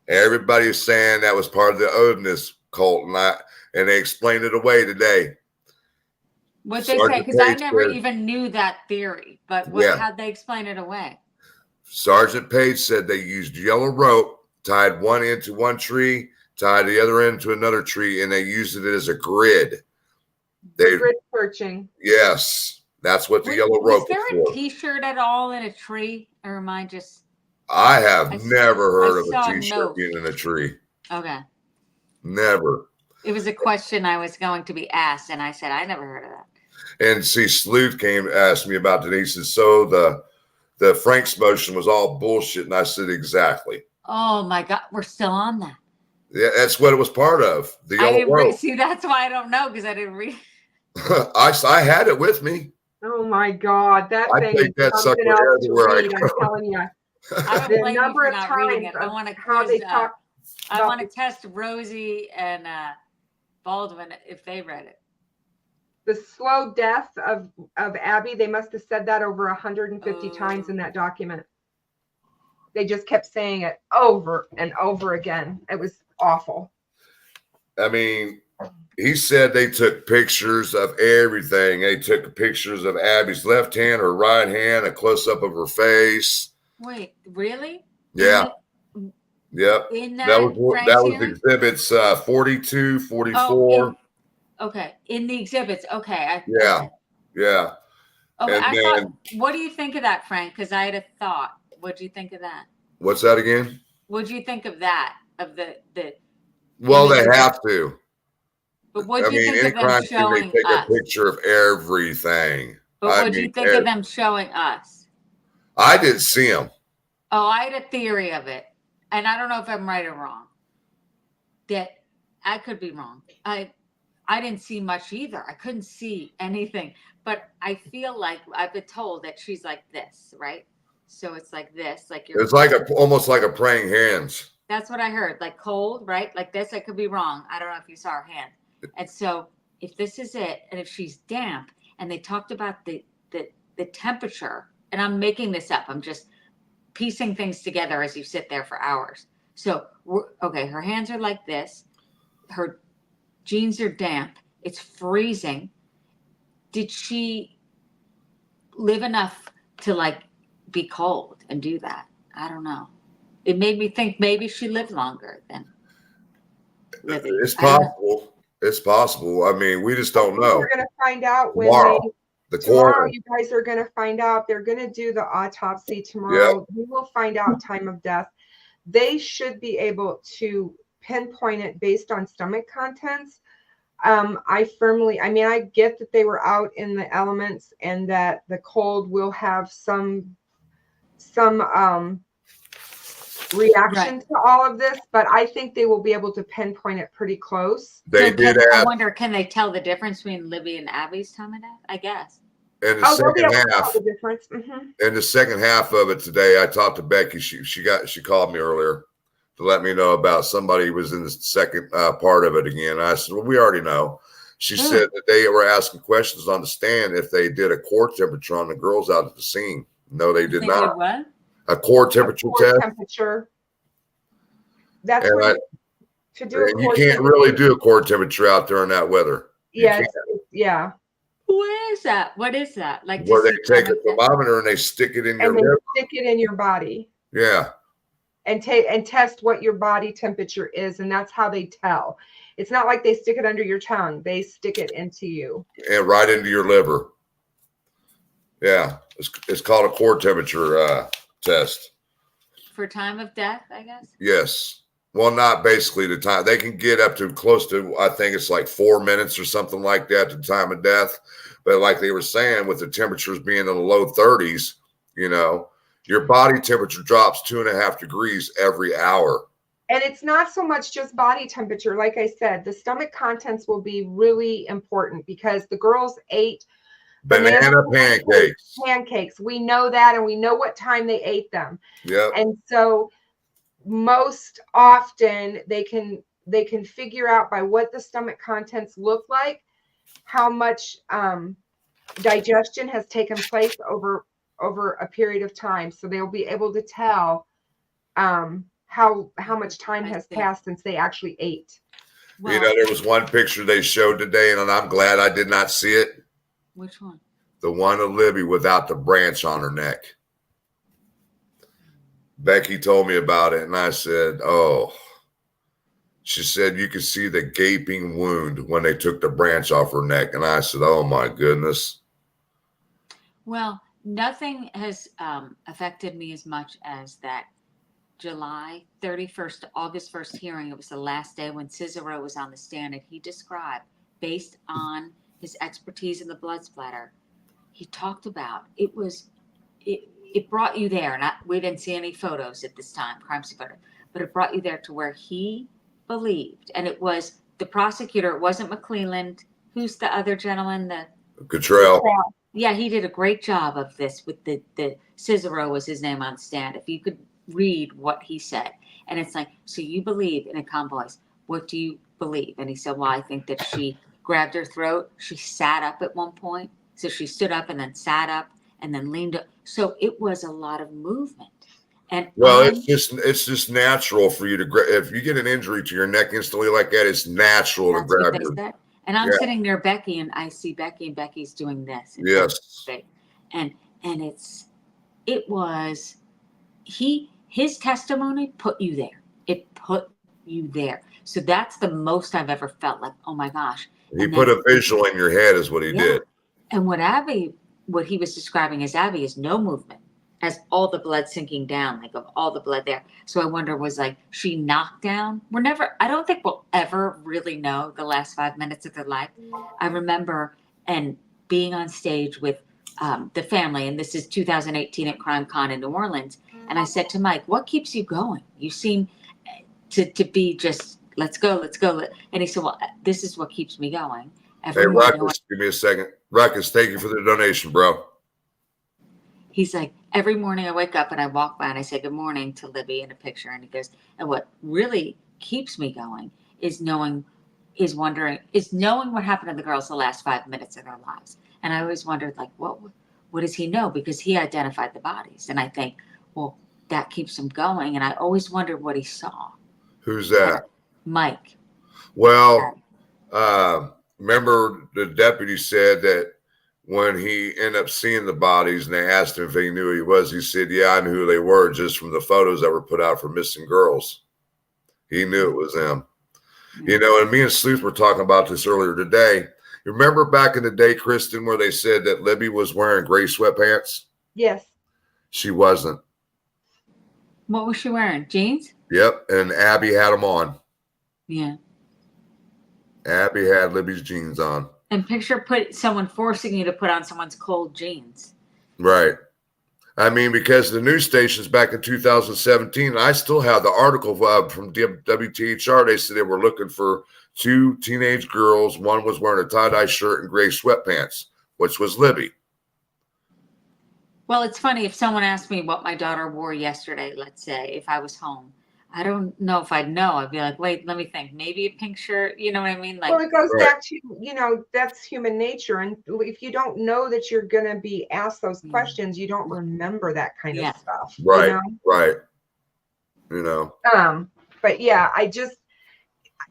Everybody's saying that was part of the Odinist cult, and they explained it away today. What they say, because I never even knew that theory, but how'd they explain it away? Sergeant Page said they used yellow rope, tied one end to one tree, tied the other end to another tree, and they used it as a grid. Grid searching. Yes, that's what the yellow rope was. Was there for. A T-shirt at all in a tree, or am I just? I have never heard of a T-shirt note. being in a tree. Okay. Never. It was a question I was going to be asked, and I said I never heard of that. And see, Sleuth came to ask me about it. He said, so the Frank's motion was all bullshit. And I said, exactly. Oh my God. We're still on that. Yeah, that's what it was part of. The yellow rope. See, that's why I don't know, because I didn't read. I had it with me. Oh my God. That I thing take that is sucker something else to everywhere read, I I'm telling you. The number of times I want to how they talk. I want to test Rosie and Baldwin if they read it. The slow death of Abby, they must have said that over 150 times in that document. They just kept saying it over and over again. It was awful. I mean, he said they took pictures of everything. They took pictures of Abby's left hand, her right hand, a close-up of her face. Wait, really? Yeah. Yep. In that was exhibits 42, 44. Okay. In the exhibits. Okay. Yeah. Okay. I thought, what do you think of that, Frank? Because I had a thought. What do you think of that? What's that again? What do you think of that? Of the well, they have to. But what do you think of them showing they take us? A picture of everything. But what do you think of them showing us? I didn't see them. Oh, I had a theory of it. And I don't know if I'm right or wrong. That I could be wrong. I didn't see much either. I couldn't see anything. But I feel like I've been told that she's like this, right? So it's like this, like you're. It's like almost like a praying hands. That's what I heard, like cold, right? Like this. I could be wrong. I don't know if you saw her hand. And so if this is it, and if she's damp, and they talked about the temperature, and I'm making this up. I'm just piecing things together as you sit there for hours. So okay, her hands are like this. Her jeans are damp. It's freezing. Did she live enough to like be cold and do that? I don't know. It made me think maybe she lived longer than living. It's possible. It's possible. I mean, we just don't know. We're going to find out when tomorrow you guys are going to find out. They're going to do the autopsy tomorrow. Yep. We will find out time of death. They should be able to pinpoint it based on stomach contents. I get that they were out in the elements and that the cold will have some reaction to all of this, but I think they will be able to pinpoint it pretty close. I wonder, can they tell the difference between Libby and Abby's time of death? I guess. And in the second half of it today, I talked to Becky. She called me earlier to let me know about somebody who was in the second part of it again. I said, well, we already know. She said that they were asking questions on the stand if they did a core temperature on the girls out at the scene. No, they did not. Did what? A core temperature test. That's to do. You can't really do a core temperature out there in that weather. Yeah. What is that? What is that? Like where they take a thermometer and they stick it in your liver. Stick it in your body. Yeah. And test what your body temperature is, and that's how they tell. It's not like they stick it under your tongue; they stick it into you and right into your liver. Yeah, it's called a core temperature test for time of death, I guess. Yes. Well, not basically the time. They can get up to close to, I think it's like 4 minutes or something like that to time of death. But like they were saying, with the temperatures being in the low 30s, your body temperature drops 2.5 degrees every hour. And it's not so much just body temperature. Like I said, the stomach contents will be really important because the girls ate banana pancakes. We know that, and we know what time they ate them. Yeah. And so most often they can figure out by what the stomach contents look like how much digestion has taken place over a period of time. So they'll be able to tell how much time has passed since they actually ate. Well, you know, there was one picture they showed today, and I'm glad I did not see it. which one? The one of Libby without the branch on her neck. Becky told me about it, and I said, oh. She said you could see the gaping wound when they took the branch off her neck. And I said, oh, my goodness. Well, nothing has affected me as much as that July 31st to August 1st hearing. It was the last day when Cicero was on the stand, and he described, based on his expertise in the blood splatter, he talked about it brought you there. And we didn't see any photos at this time, crime scene photo, but it brought you there to where he believed. And it was the prosecutor. It wasn't McClelland. Who's the other gentleman? Cottrell. Yeah, he did a great job of this with the Cicero was his name on the stand. If you could read what he said. And it's like, so you believe, in a calm voice, what do you believe? And he said, well, I think that she grabbed her throat. She sat up at one point. So she stood up and then sat up and then leaned up. So it was a lot of movement. And well, it's just natural for you to grab. If you get an injury to your neck instantly like that, it's natural to grab your. And I'm sitting near Becky, and I see Becky, and Becky's doing this. Yes. And it was his testimony put you there. It put you there. So that's the most I've ever felt like, oh my gosh. He put a visual in your head is what he did. And what he was describing as Abby is no movement, as all the blood sinking down, like of all the blood there. So I wonder, was like she knocked down? I don't think we'll ever really know the last 5 minutes of their life. I remember and being on stage with the family, and this is 2018 at Crime Con in New Orleans. And I said to Mike, what keeps you going? You seem to be just, let's go. And he said, well, this is what keeps me going. Hey, Ruckus, give me a second. Ruckus, thank you for the donation, bro. He's like, every morning I wake up and I walk by and I say good morning to Libby in a picture. And he goes, and what really keeps me going is knowing what happened to the girls the last 5 minutes of their lives. And I always wondered, like, what does he know? Because he identified the bodies. And I think, well, that keeps him going. And I always wondered what he saw. Who's that? Mike. Well, remember the deputy said that when he ended up seeing the bodies and they asked him if he knew who he was, he said, yeah, I knew who they were just from the photos that were put out for missing girls. He knew it was them. Mm-hmm. You know, and me and Sleuth were talking about this earlier today. You remember back in the day, Kristen, where they said that Libby was wearing gray sweatpants? Yes. She wasn't. What was she wearing? Jeans? Yep. And Abby had them on. Yeah. Abby had Libby's jeans on. And picture someone forcing you to put on someone's cold jeans. Right. I mean, because the news stations back in 2017, I still have the article from WTHR. They said they were looking for 2 teenage girls. One was wearing a tie-dye shirt and gray sweatpants, which was Libby. Well, it's funny. If someone asked me what my daughter wore yesterday, let's say, if I was home, I don't know if I'd know. I'd be like, wait, let me think. Maybe a pink shirt. You know what I mean? Like, well, it goes back to, that's human nature. And if you don't know that you're going to be asked those questions, you don't remember that kind of stuff. Right. Right. But yeah, I just,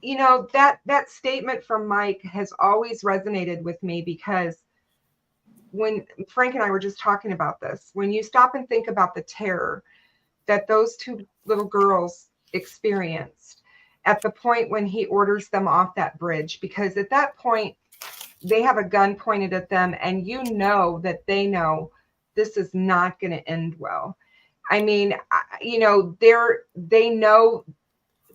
that statement from Mike has always resonated with me, because when Frank and I were just talking about this, when you stop and think about the terror that those 2 little girls experienced at the point when he orders them off that bridge, because at that point they have a gun pointed at them, and that they know this is not going to end well. I mean, they know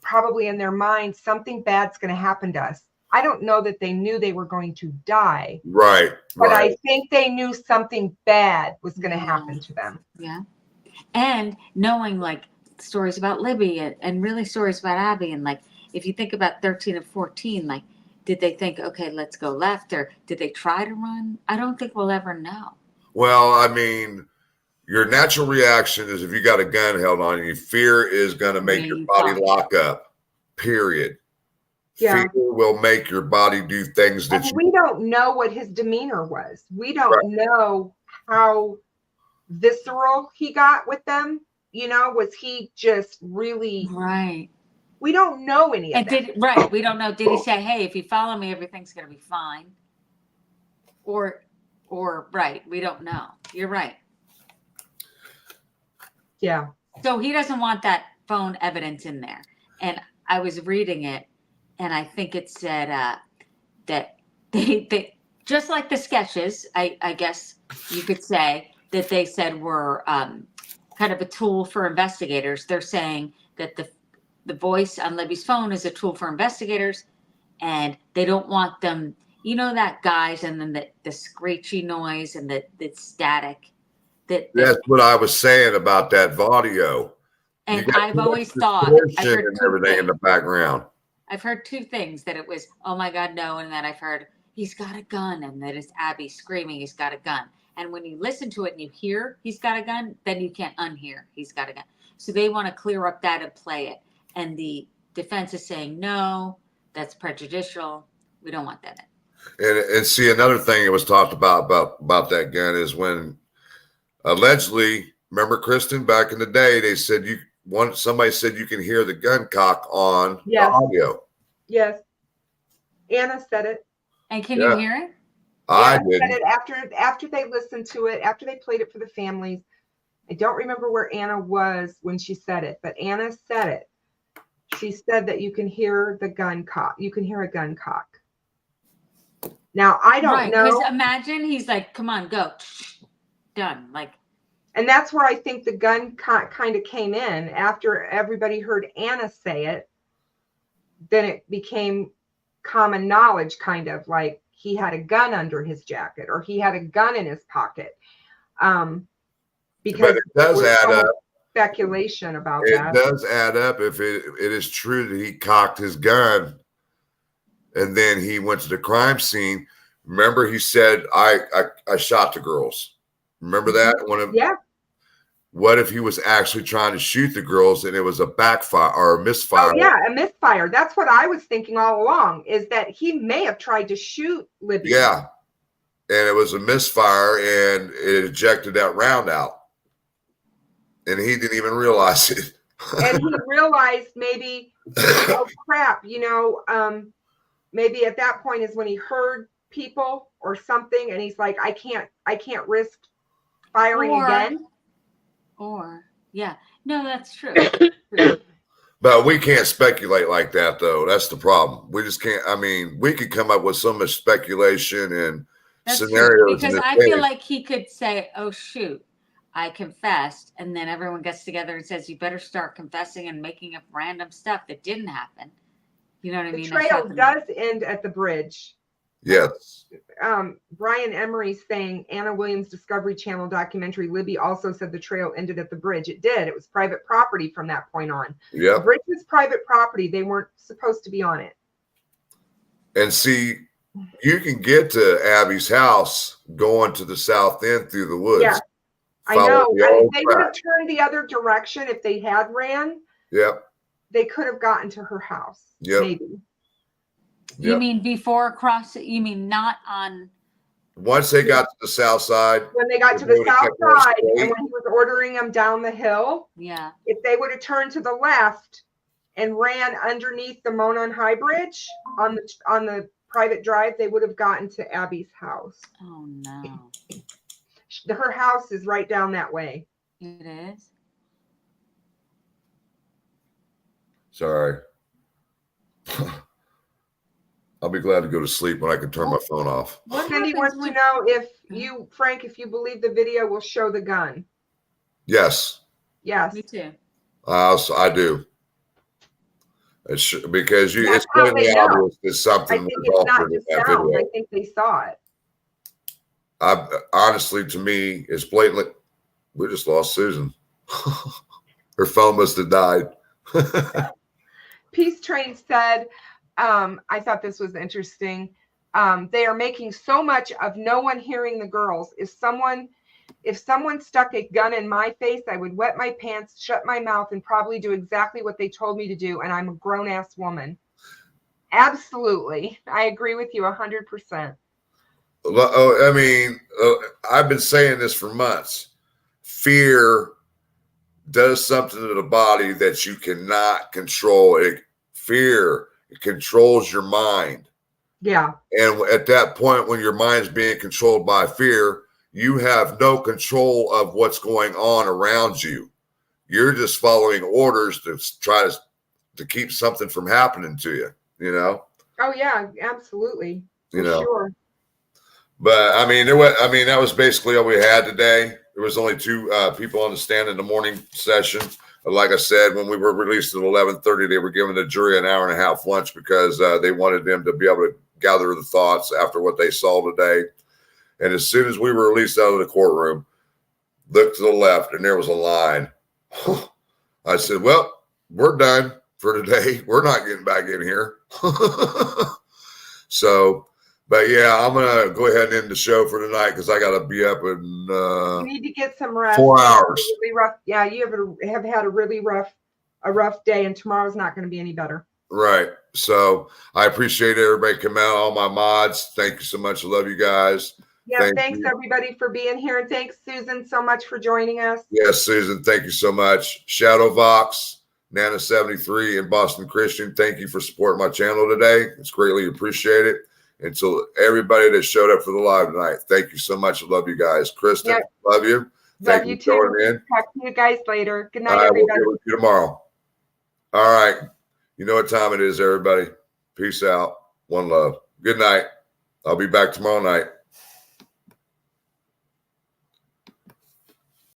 probably in their mind something bad's going to happen to us. I don't know that they knew they were going to die. Right. But I think they knew something bad was going to happen to them. Yeah. And knowing like stories about Libby and really stories about Abby. And like, if you think about 13 and 14, like, did they think, okay, let's go left, or did they try to run? I don't think we'll ever know. Well, I mean, your natural reaction is, if you got a gun held on you, fear is going to make your body lock up, period. Yeah. Fear will make your body do things that we don't know what his demeanor was. We don't know how visceral he got with them. Was he just really Right. We don't know any of And that. we don't know. Did he say, hey, if you follow me, everything's going to be fine? Or, right. We don't know. You're right. Yeah. So he doesn't want that phone evidence in there. And I was reading it, and I think it said that they just like the sketches, I guess you could say that they said were kind of a tool for investigators. They're saying that the voice on Libby's phone is a tool for investigators, and they don't want them, that guys, and then the screechy noise and the static. That's what I was saying about that audio. And I've always thought, I've heard and everything in the background. I've heard two things, that it was, oh my God, no. And then I've heard he's got a gun, and that it's Abby screaming he's got a gun. And when you listen to it and you hear he's got a gun, then you can't unhear he's got a gun. So they want to clear up that and play it. And the defense is saying, no, that's prejudicial. We don't want that in. And see, another thing that was talked about that gun is when allegedly, remember, Kristen, back in the day, they said somebody said you can hear the gun cock on the audio. Yes. Anna said it. And can you hear it? I did. Said it after they listened to it, after they played it for the families. I don't remember where Anna was when she said it, but Anna said it. She said that you can hear the gun cock. You can hear a gun cock. Now, I don't know. Because imagine he's like, come on, go. Done. And that's where I think the gun kind of came in after everybody heard Anna say it. Then it became common knowledge, kind of like he had a gun under his jacket or he had a gun in his pocket. Because but it does add up. Speculation about It that. does add up if it is true that he cocked his gun and then he went to the crime scene. Remember, he said, I shot the girls. Remember that? Yeah. What if he was actually trying to shoot the girls and it was a backfire or a misfire? Oh, yeah, a misfire. That's what I was thinking all along, is that he may have tried to shoot Libby. Yeah. And it was a misfire and it ejected that round out. And he didn't even realize it. And he realized maybe, oh crap, maybe at that point is when he heard people or something, and he's like, I can't risk firing again. No, that's true. But we can't speculate like that, though. That's the problem. We just can't. I mean, we could come up with so much speculation and scenarios. Because I feel like he could say, oh, shoot, I confessed. And then everyone gets together and says, you better start confessing and making up random stuff that didn't happen. You know what I mean? The trail does end at the bridge. Yes. Brian Emery saying Anna Williams Discovery Channel documentary, Libby also said the trail ended at the bridge. It did. It was private property from that point on. Yeah. The bridge was private property. They weren't supposed to be on it. And see, you can get to Abby's house going to the south end through the woods. Yeah, I know. If they would have turned the other direction, if they had ran, they could have gotten to her house. Maybe. You mean before you mean not on? Once they got to the south side. When they got to the south side and when he was ordering them down the hill. Yeah. If they would have turned to the left and ran underneath the Monon High Bridge on the private drive, they would have gotten to Abby's house. Oh, no. Her house is right down that way. It is? Sorry. I'll be glad to go to sleep when I can turn my phone off. Cindy wants to know if you, Frank, if you believe the video will show the gun. Yes. Yes. Me too. I do. Because it's plainly obvious that something was altered in that video. I think they saw it. Honestly, to me, it's blatantly. We just lost Susan. Her phone must have died. Peace Train said, I thought this was interesting. They are making so much of no one hearing the girls. If someone stuck a gun in my face, I would wet my pants, shut my mouth, and probably do exactly what they told me to do. And I'm a grown-ass woman. Absolutely. I agree with you 100%. I mean, I've been saying this for months. Fear does something to the body that you cannot control. Fear, it controls your mind. Yeah. And at that point, when your mind's being controlled by fear, you have no control of what's going on around you. You're just following orders to try to keep something from happening to you, you know? Oh yeah, absolutely. You know, sure. But I mean, that was basically all we had today. There was only 2 people on the stand in the morning session. Like I said, when we were released at 11:30, they were giving the jury an hour and a half lunch because they wanted them to be able to gather the thoughts after what they saw today. And as soon as we were released out of the courtroom, looked to the left and there was a line. I said, well, we're done for today. We're not getting back in here. So, but yeah, I'm going to go ahead and end the show for tonight because I got to be up in you need to get some rest. 4 hours. Really rough. Yeah, you have had a really rough day, and tomorrow's not going to be any better. Right. So I appreciate everybody coming out, all my mods. Thank you so much. I love you guys. Yeah, thanks everybody for being here. And thanks, Susan, so much for joining us. Yes, Susan, thank you so much. Shadow Vox, Nana 73, and Boston Christian, thank you for supporting my channel today. It's greatly appreciated. And to everybody that showed up for the live tonight, thank you so much. I love you guys. Kristen, love you. Love you too. Talk to you guys later. Good night, everybody. We'll be with you tomorrow. All right. You know what time it is, everybody. Peace out. One love. Good night. I'll be back tomorrow night.